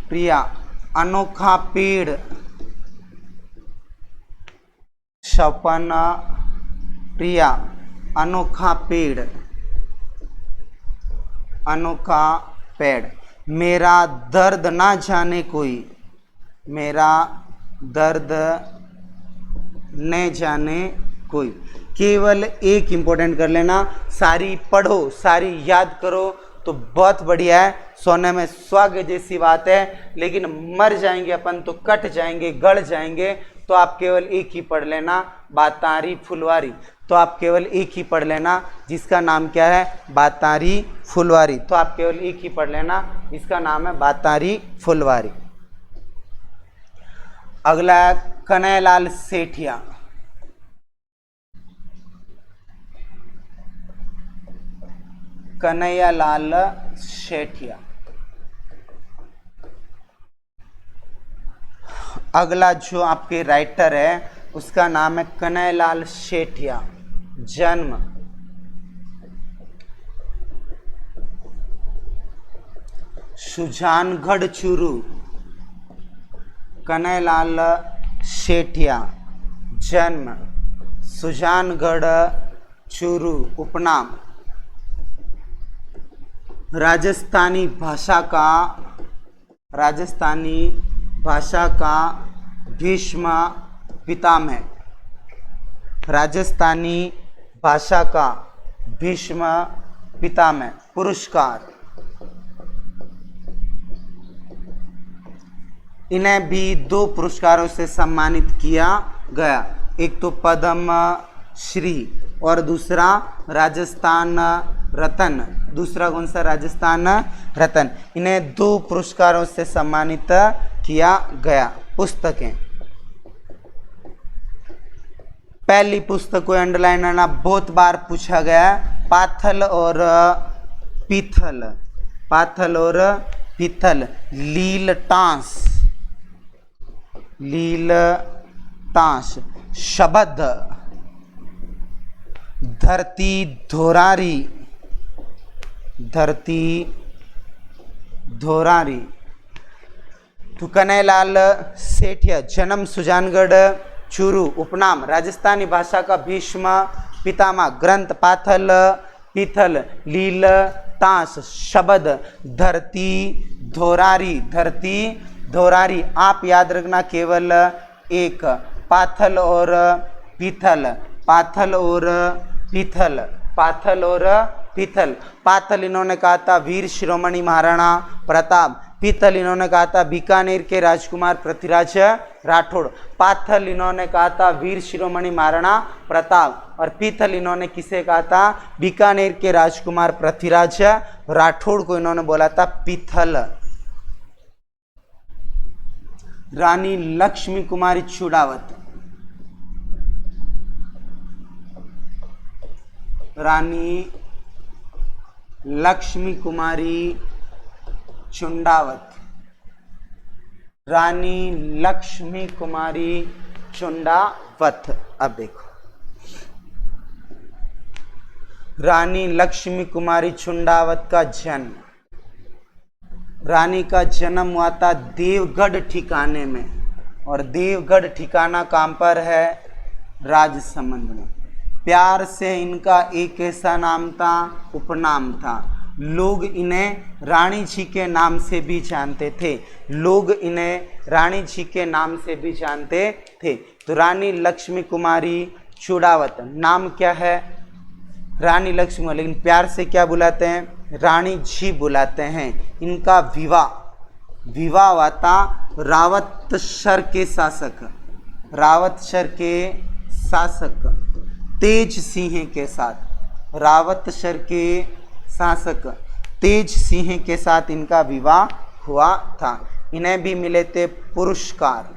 प्रिया, अनोखा पेड़, शपन प्रिया, अनोखा पेड़, अनोखा पेड़, मेरा दर्द ना जाने कोई, मेरा दर्द न जाने कोई। केवल एक इंपॉर्टेंट कर लेना, सारी पढ़ो, सारी याद करो तो बहुत बढ़िया है, सोने में सुहागे जैसी बात है। लेकिन मर जाएंगे अपन तो कट जाएंगे, गड़ जाएंगे, तो आप केवल एक ही पढ़ लेना, बातारी फुलवारी। तो आप केवल एक ही पढ़ लेना जिसका नाम क्या है, बातारी फुलवारी। तो आप केवल एक ही पढ़ लेना जिसका नाम है बातारी फुलवारी। अगला है कन्हैयालाल सेठिया। कन्हैयालाल सेठिया। अगला जो आपके राइटर है उसका नाम है कन्हैयालाल सेठिया। जन्म सुजानगढ़ चूरू। कन्हैयालाल सेठिया, जन्म सुजानगढ़ चूरू। उपनाम राजस्थानी भाषा का भीष्म पितामह। राजस्थानी भाषा का भीष्म पितामह। पुरस्कार इन्हें भी 2 पुरस्कारों से सम्मानित किया गया, एक तो पद्म श्री और दूसरा राजस्थान रत्न। दूसरा कौन सा, राजस्थान रत्न। इन्हें 2 पुरस्कारों से सम्मानित किया गया। पुस्तकें, पहली पुस्तक को अंडरलाइन करना, बहुत बार पूछा गया, पाथल और पीथल। पाथल और पीथल। लीलटांस। शब्द धरती धोरारी। तो कन्हैयालाल सेठिया, जन्म सुजानगढ़ चूरू। उपनाम राजस्थानी भाषा का भीष्म पितामह। ग्रंथ पाथल पीथल लीलटांस। शब्द धरती धोरारी। आप याद रखना केवल एक, पाथल और पीथल। पाथल और पीथल। पाथल इन्होंने कहा था वीर शिरोमणि महाराणा प्रताप। पीथल इन्होंने कहा था बीकानेर के राजकुमार पृथ्वीराज राठौड़। पाथल इन्होंने कहा था वीर शिरोमणि महाराणा प्रताप, और पीथल इन्होंने किसे कहा था, बीकानेर के राजकुमार पृथ्वीराज राठौड़ को इन्होंने बोला था पीथल। रानी लक्ष्मी कुमारी चुंडावत। रानी लक्ष्मी कुमारी चुंडावत। रानी लक्ष्मी कुमारी चुंडावत। अब देखो, रानी लक्ष्मी कुमारी चुंडावत का जन्म, रानी का जन्म हुआ था देवगढ़ ठिकाने में, और देवगढ़ ठिकाना कहाँ पर है, राजसमंद में। प्यार से इनका एक ऐसा नाम था, उपनाम था। लोग इन्हें रानी जी के नाम से भी जानते थे। लोग इन्हें रानी जी के नाम से भी जानते थे। तो रानी लक्ष्मी कुमारी चुंडावत, नाम क्या है, रानी लक्ष्मी, लेकिन प्यार से क्या बुलाते हैं, रानी जी बुलाते हैं। इनका विवाह हुआ था रावतसर के शासक तेज सिंह के साथ। रावतसर के शासक तेज सिंह के साथ इनका विवाह हुआ था। इन्हें भी मिले थे पुरस्कार,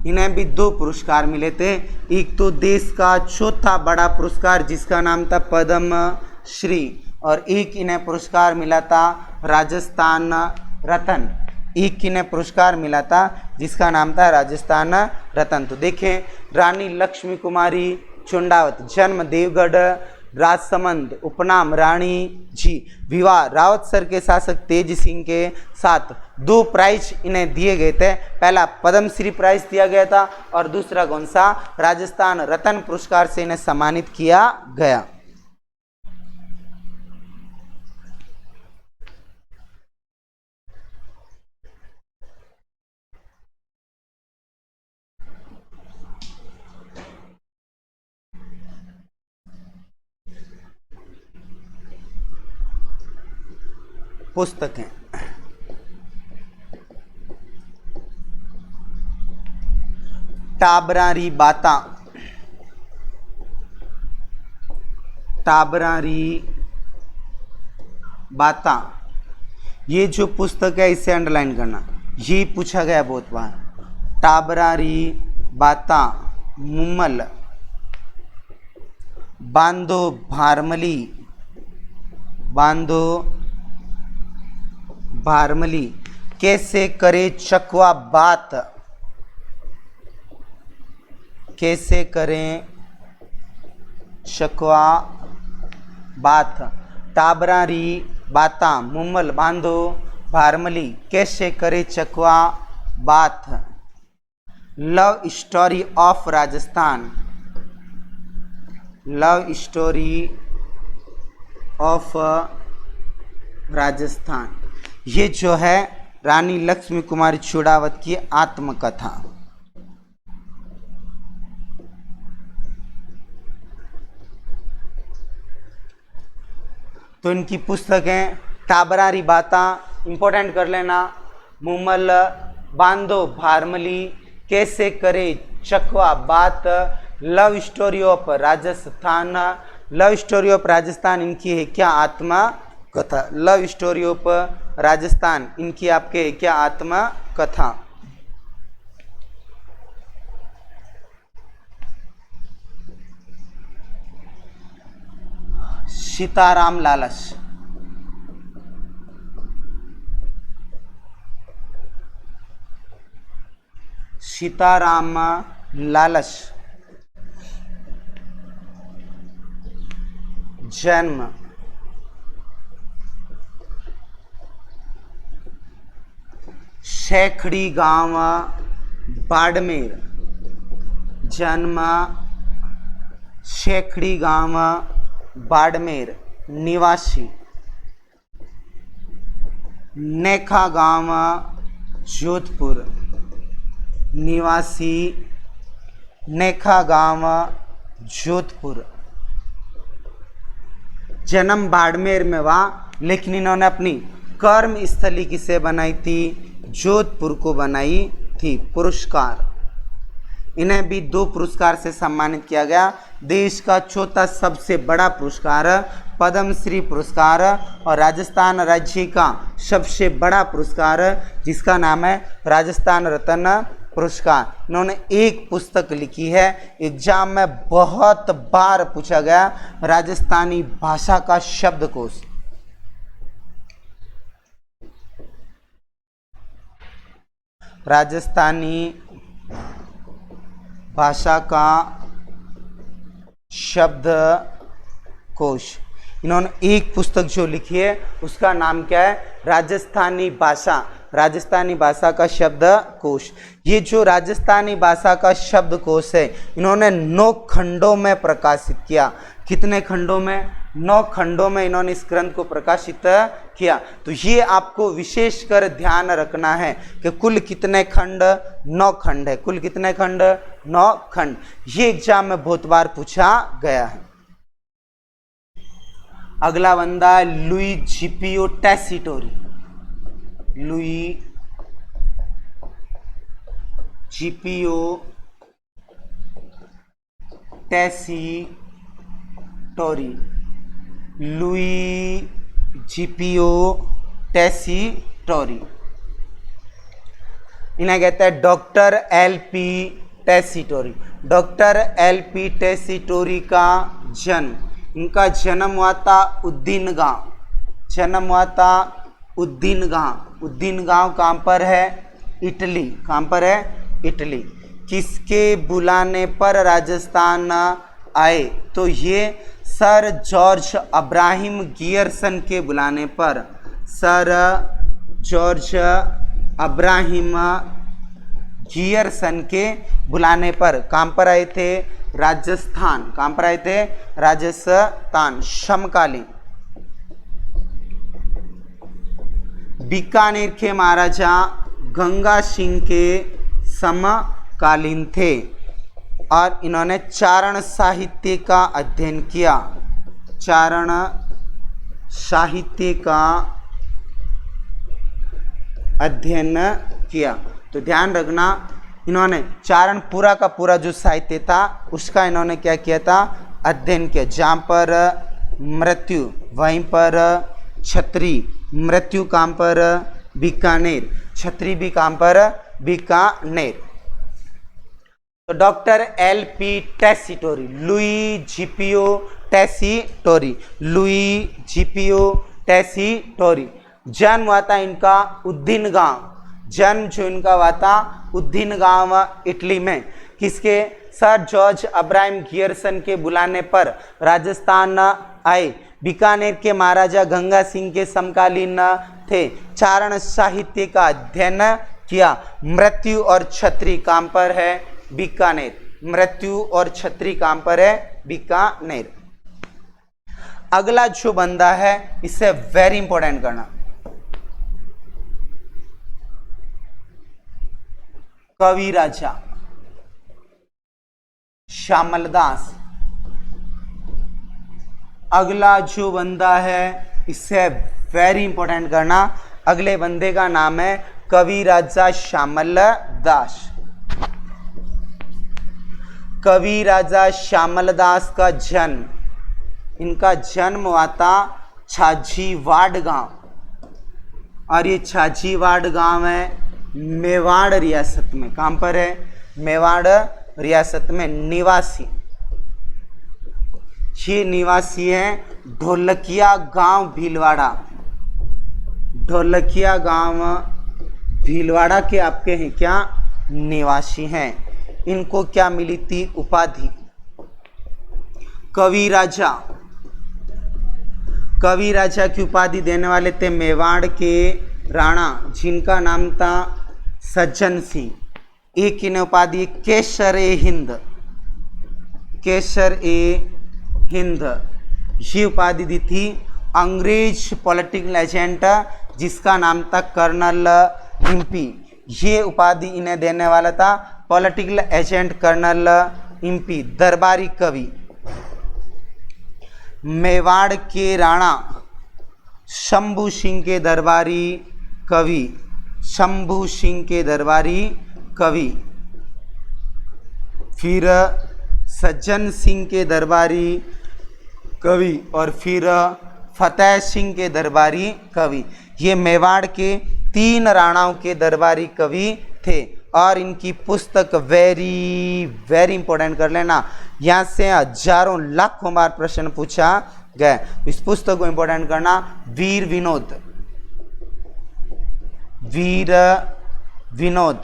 इन्हें भी 2 पुरस्कार मिले थे। एक तो देश का चौथा बड़ा पुरस्कार जिसका नाम था पद्म श्री, और एक इन्हें पुरस्कार मिला था राजस्थान रत्न। एक इन्हें पुरस्कार मिला था जिसका नाम था राजस्थान रत्न। तो देखें, रानी लक्ष्मी कुमारी चुंडावत, जन्म देवगढ़ राजसमंद। उपनाम रानी जी। विवाह रावतसर के शासक तेज सिंह के साथ। 2 प्राइज इन्हें दिए गए थे। पहला पद्मश्री प्राइज दिया गया था, और दूसरा कौन सा, राजस्थान रत्न पुरस्कार से इन्हें सम्मानित किया गया। पुस्तकें। टाबरारी बाता, टाबरारी बाता, ये जो पुस्तक है इसे अंडरलाइन करना, ये पूछा गया बहुत बार। टाबरारी बाता, मुम्मल, बांधो भारमली, बांधो भारमली, कैसे करे चकवा बात, कैसे करें चकवा बात। टाबरारी बाता, मुम्मल, बांधो भारमली, कैसे करे चकवा बात। Love story of Rajasthan, love story of Rajasthan, ये जो है रानी लक्ष्मी कुमारी चूड़ावत की आत्मकथा। तो इनकी पुस्तकें टाबरारी बाता इंपॉर्टेंट कर लेना, मुम्मल, बांधो भारमली, कैसे करे चकवा बात, love story of Rajasthan. Love story of Rajasthan इनकी है क्या आत्मा कथा, लव स्टोरी ऑफ राजस्थान इनकी आपके है क्या आत्मा कथा। सीताराम लालच, सीताराम लालच, जन्म शेखड़ी गांव बाड़मेर, जन्म शेखड़ी गांव बाड़मेर, निवासी नेखा गांव जोधपुर, निवासी नेखा गांव जोधपुर। जन्म बाड़मेर में हुआ, लेकिन इन्होंने अपनी कर्म स्थली किसे बनाई थी, जोधपुर को बनाई थी। पुरस्कार, इन्हें भी 2 पुरस्कार से सम्मानित किया गया। देश का चौथा सबसे बड़ा पुरस्कार पद्मश्री पुरस्कार और राजस्थान राज्य का सबसे बड़ा पुरस्कार जिसका नाम है राजस्थान रत्न पुरस्कार। इन्होंने एक पुस्तक लिखी है, एग्जाम में बहुत बार पूछा गया, राजस्थानी भाषा का शब्दकोश। राजस्थानी भाषा का शब्दकोश। इन्होंने एक पुस्तक जो लिखी है उसका नाम क्या है, राजस्थानी भाषा, राजस्थानी भाषा का शब्दकोश। ये जो राजस्थानी भाषा का शब्दकोश है इन्होंने 9 खंडों में प्रकाशित किया। कितने खंडों में? 9 खंडों में इन्होंने इस ग्रंथ को प्रकाशित किया। तो ये आपको विशेष कर ध्यान रखना है कि कुल कितने खंड? 9 खंड है। कुल कितने खंड? 9 खंड। ये एग्जाम में बहुत बार पूछा गया है। अगला बंदा है Louis GPO Tessitori. Louis GPO Tessitori. Louis GPO Tessitori, इन्हें कहते हैं doctor LP Tessitori. Doctor LP Tessitori का जन्म, इनका जन्म हुआ था उद्दीन गांव। जन्म हुआ था उद्दीन गांव। उद्दीन गांव कहाँ पर है? इटली। कहाँ पर है? इटली। किसके बुलाने पर राजस्थान आए? तो ये सर जॉर्ज अब्राहम गियरसन के बुलाने पर, सर जॉर्ज अब्राहम गियरसन के बुलाने पर कहाँ पर आए थे? राजस्थान। कहाँ पर आए थे? राजस्थान। समकालीन बीकानेर के महाराजा गंगा सिंह के समकालीन थे और इन्होंने चारण साहित्य का अध्ययन किया। चारण साहित्य का अध्ययन किया। तो ध्यान रखना, इन्होंने चारण पूरा का पूरा जो साहित्य था उसका इन्होंने क्या किया था, अध्ययन किया। जहाँ पर मृत्यु वहीं पर छत्री, मृत्यु कहाँ पर, बीकानेर, छत्री भी कहाँ पर, बीकानेर। तो doctor L P. Tessitori, Luigi Pio Tessitori, Luigi Pio Tessitori, जन्म हुआ था इनका उद्दिन गांव, जन्म जो इनका हुआ था उद्दिन गांव इटली में। किसके, सर जॉर्ज अब्राहम गियर्सन के बुलाने पर राजस्थान आए। बीकानेर के महाराजा गंगा सिंह के समकालीन थे। चारण साहित्य का अध्ययन किया। मृत्यु और छत्री कहाँ पर है, बीकानेर। मृत्यु और छत्री कहाँ पर है, बीकानेर। अगला जो बंदा है इसे वेरी इंपॉर्टेंट करना, कवि राजा श्यामलदास। अगला जो बंदा है इसे वेरी इंपॉर्टेंट करना, अगले बंदे का नाम है कवि राजा श्यामलदास। कवि राजा श्यामलदास का जन्म, इनका जन्म हुआ था छाछीवाड़ गांव, और ये छाछीवाड़ गांव है मेवाड़ रियासत में। कहाँ पर है, मेवाड़ रियासत में। निवासी, ये निवासी है ढोलकिया गांव भीलवाड़ा। ढोलकिया गांव भीलवाड़ा के आपके हैं क्या, निवासी हैं। इनको क्या मिली थी उपाधि, कवि राजा। कवि राजा की उपाधि देने वाले थे मेवाड़ के राणा, जिनका नाम था सज्जन सिंह। एक इन्हें उपाधि केसर ए हिंद, केसर ए हिंद, ये उपाधि दी थी अंग्रेज पॉलिटिकल एजेंट जिसका नाम था कर्नल इम्पी। ये उपाधि इन्हें देने वाला था पॉलिटिकल एजेंट कर्नल इम्पी। दरबारी कवि, मेवाड़ के राणा शंभू सिंह के दरबारी कवि, शंभू सिंह के दरबारी कवि। फिर सज्जन सिंह के दरबारी कवि, और फिर फतेह सिंह के दरबारी कवि। ये मेवाड़ के 3 राणाओं के दरबारी कवि थे। और इनकी पुस्तक वेरी वेरी इंपॉर्टेंट कर लेना, यहाँ से हजारों लाखों बार प्रश्न पूछा गया। इस पुस्तक को इंपॉर्टेंट करना, वीर विनोद, वीर विनोद।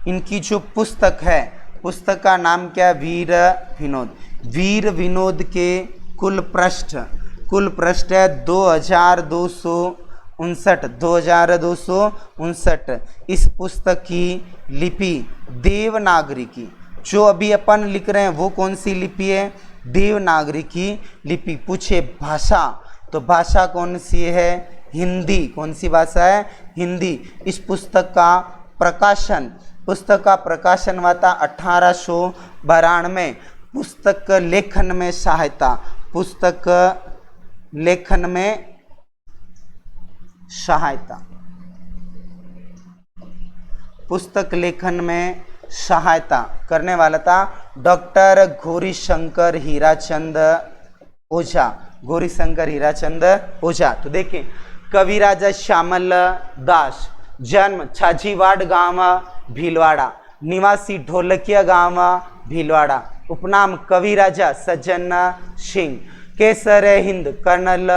इनकी जो पुस्तक है, पुस्तक का नाम क्या है, वीर विनोद। वीर विनोद के कुल पृष्ठ है 2259। इस पुस्तक की लिपि देवनागरी की, जो अभी अपन लिख रहे हैं वो कौन सी लिपि है, देवनागरी की लिपि। पूछे भाषा, तो भाषा कौन सी है, हिंदी। कौन सी भाषा है, हिंदी। इस पुस्तक का प्रकाशन हुआ था 1892। पुस्तक लेखन में सहायता, पुस्तक लेखन में सहायता, पुस्तक लेखन में सहायता करने वाला था डॉक्टर गौरीशंकर हीराचंद ओझा, गौरीशंकर हीराचंद ओझा। तो देखिए, कवि राजा श्यामल दास, जन्म छाछीवाड़ गांव भीलवाड़ा, निवासी ढोलकिया गांव भीलवाड़ा, उपनाम कवि राजा सज्जन सिंह, केसर हिंद कर्नल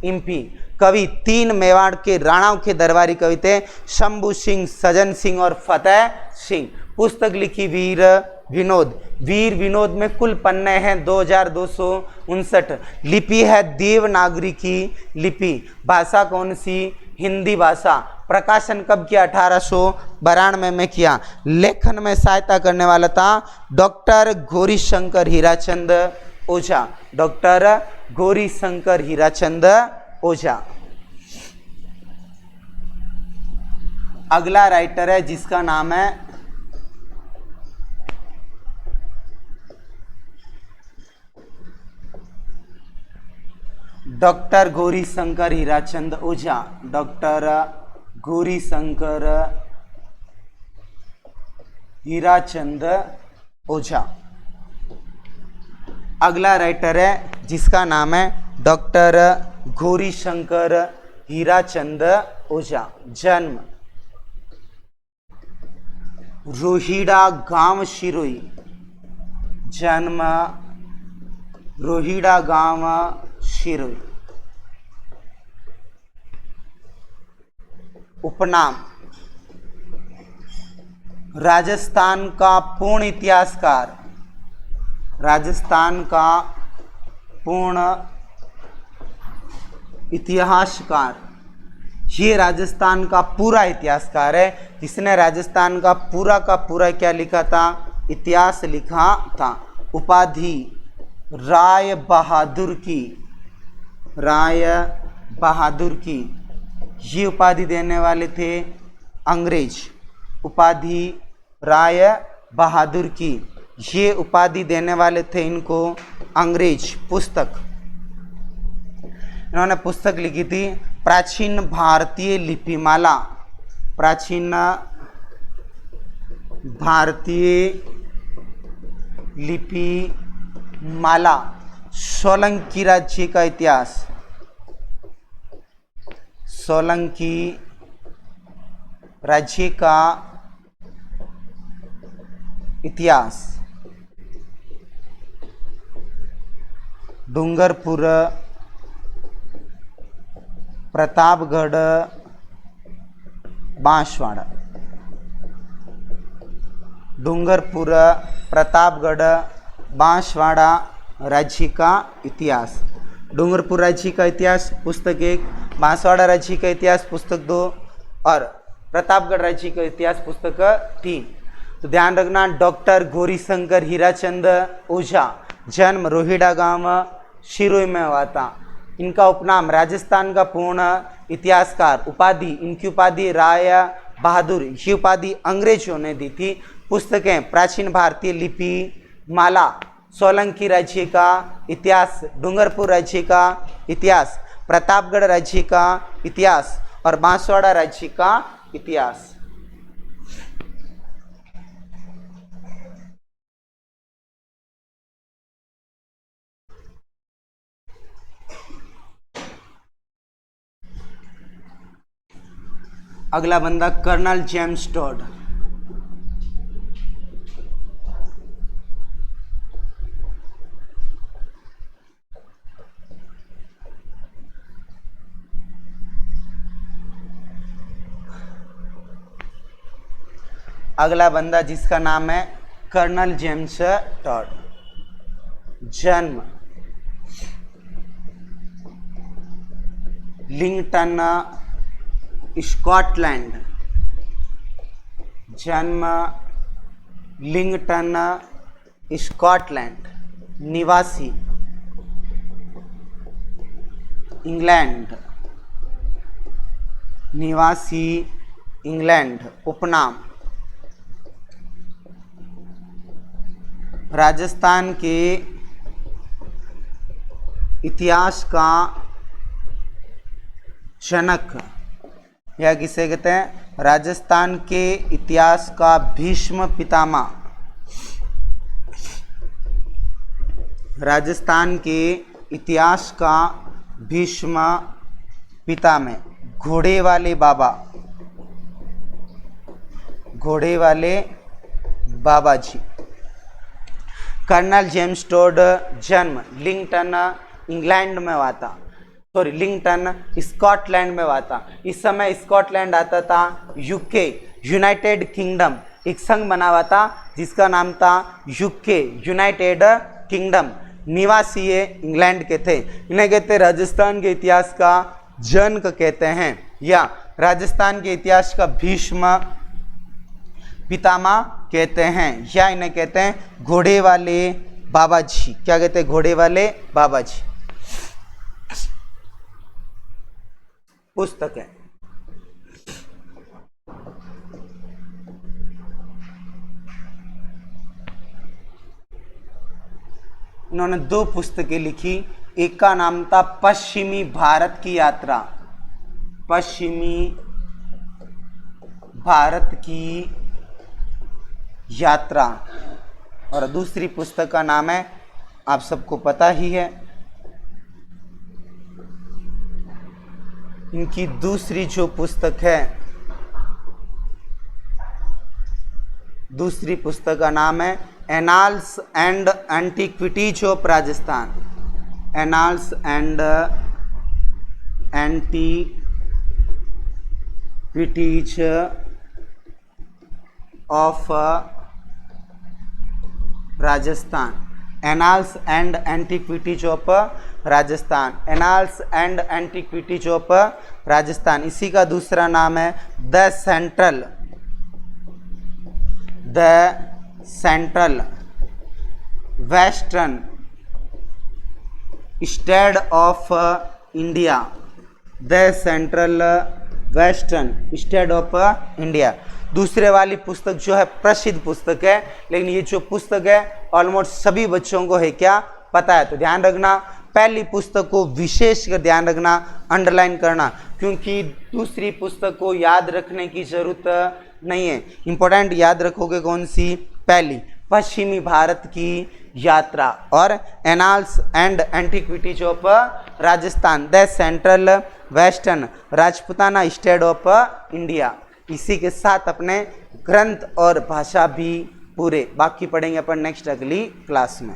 इम्पी। कवि 3 मेवाड़ के राणाओं के दरबारी कवि थे, शंभू सिंह, सज्जन सिंह और फतेह सिंह। पुस्तक लिखी वीर विनोद। वीर विनोद में कुल पन्ने हैं 2259। लिपि है देवनागरी की लिपि। भाषा कौन सी, हिंदी भाषा। प्रकाशन कब किया, 1892 में किया। लेखन में सहायता करने वाला था डॉक्टर गौरीशंकर हीराचंद ओझा, डॉक्टर गौरीशंकर हीराचंद ओझा। अगला राइटर है जिसका नाम है डॉक्टर गौरीशंकर हीराचंद ओझा, डॉक्टर गौरीशंकर हीराचंद ओझा। अगला राइटर है जिसका नाम है डॉक्टर गौरीशंकर हीराचंद ओझा। जन्म रोहिड़ा गांव शिरोई। जन्म रोहिड़ा गांव शिरोई। उपनाम राजस्थान का पूर्ण इतिहासकार। राजस्थान का पूर्ण इतिहासकार। ये राजस्थान का पूरा इतिहासकार है जिसने राजस्थान का पूरा क्या लिखा था, इतिहास लिखा था। उपाधि राय बहादुर की। राय बहादुर की ये उपाधि देने वाले थे अंग्रेज। उपाधि राय बहादुर की ये उपाधि देने वाले थे इनको अंग्रेज। पुस्तक इन्होंने पुस्तक लिखी थी प्राचीन भारतीय लिपिमाला। प्राचीन भारतीय लिपिमाला। सोलंकी राज्य का इतिहास। सोलंकी राज्य का इतिहास। डूंगरपुर प्रतापगढ़ बांसवाड़ा। डूंगरपुर प्रतापगढ़ बांसवाड़ा राज्य का इतिहास। डूंगरपुर राज्य का इतिहास पुस्तक 1, बांसवाड़ा राज्य का इतिहास पुस्तक 2 और प्रतापगढ़ राज्य का इतिहास पुस्तक 3। तो ध्यान रखना, डॉक्टर गौरीशंकर हीराचंद ओझा, जन्म रोहिड़ा गांव शिरोई में हुआ था। इनका उपनाम राजस्थान का पूर्ण इतिहासकार। उपाधि इनकी उपाधि राय बहादुर। ये उपाधि अंग्रेजों ने दी थी। पुस्तकें प्राचीन भारतीय लिपि माला, सोलंकी राज्य का इतिहास, डूंगरपुर राज्य का इतिहास, प्रतापगढ़ राज्य का इतिहास और बांसवाड़ा राज्य का इतिहास। अगला बंदा कर्नल जेम्स टॉड। अगला बंदा जिसका नाम है कर्नल जेम्स टॉड। जन्म लिंगटन स्कॉटलैंड। जन्म लिंगटन स्कॉटलैंड। निवासी इंग्लैंड। निवासी इंग्लैंड। उपनाम राजस्थान के इतिहास का जनक, यह किसे कहते हैं? राजस्थान के इतिहास का भीष्म पितामह। राजस्थान के इतिहास का भीष्म पितामह। घोड़े वाले बाबा। घोड़े वाले बाबा जी। कर्नल जेम्स टॉड जन्म लिंगटन इंग्लैंड में हुआ था, सॉरी लिंगटन स्कॉटलैंड में हुआ था। इस समय स्कॉटलैंड आता था यूके, यूनाइटेड किंगडम, एक संघ बना हुआ था जिसका नाम था यूके, यूनाइटेड किंगडम। निवासी ये इंग्लैंड के थे। इन्हें कहते राजस्थान के इतिहास का जनक कहते हैं, या राजस्थान के इतिहास का भीष्म पितामह कहते हैं, या इन्हें कहते हैं घोड़े वाले बाबा जी। क्या कहते हैं? घोड़े वाले बाबा जी। पुस्तक है इन्होंने 2 पुस्तकें लिखी। एक का नाम था पश्चिमी भारत की यात्रा। पश्चिमी भारत की यात्रा, और दूसरी पुस्तक का नाम है, आप सबको पता ही है, इनकी दूसरी जो पुस्तक है, दूसरी पुस्तक का नाम है annals and antiquities of Rajasthan. Annals and antiquities of Rajasthan. Annals and antiquities of Rajasthan. Annals and antiquities of Rajasthan. इसी का दूसरा नाम है the central western state of India. The central western state of India. दूसरे वाली पुस्तक जो है प्रसिद्ध पुस्तक है, लेकिन ये जो पुस्तक है ऑलमोस्ट सभी बच्चों को है क्या पता है, तो ध्यान रखना पहली पुस्तक को विशेषकर ध्यान रखना, अंडरलाइन करना, क्योंकि दूसरी पुस्तक को याद रखने की जरूरत नहीं है। इंपॉर्टेंट याद रखोगे कौन सी, पहली पश्चिमी भारत की यात्रा और annals and antiquities of Rajasthan, the central western Rajputana state of India. इसी के साथ अपने ग्रंथ और भाषा भी पूरे, बाकी पढ़ेंगे अपन नेक्स्ट अगली क्लास में।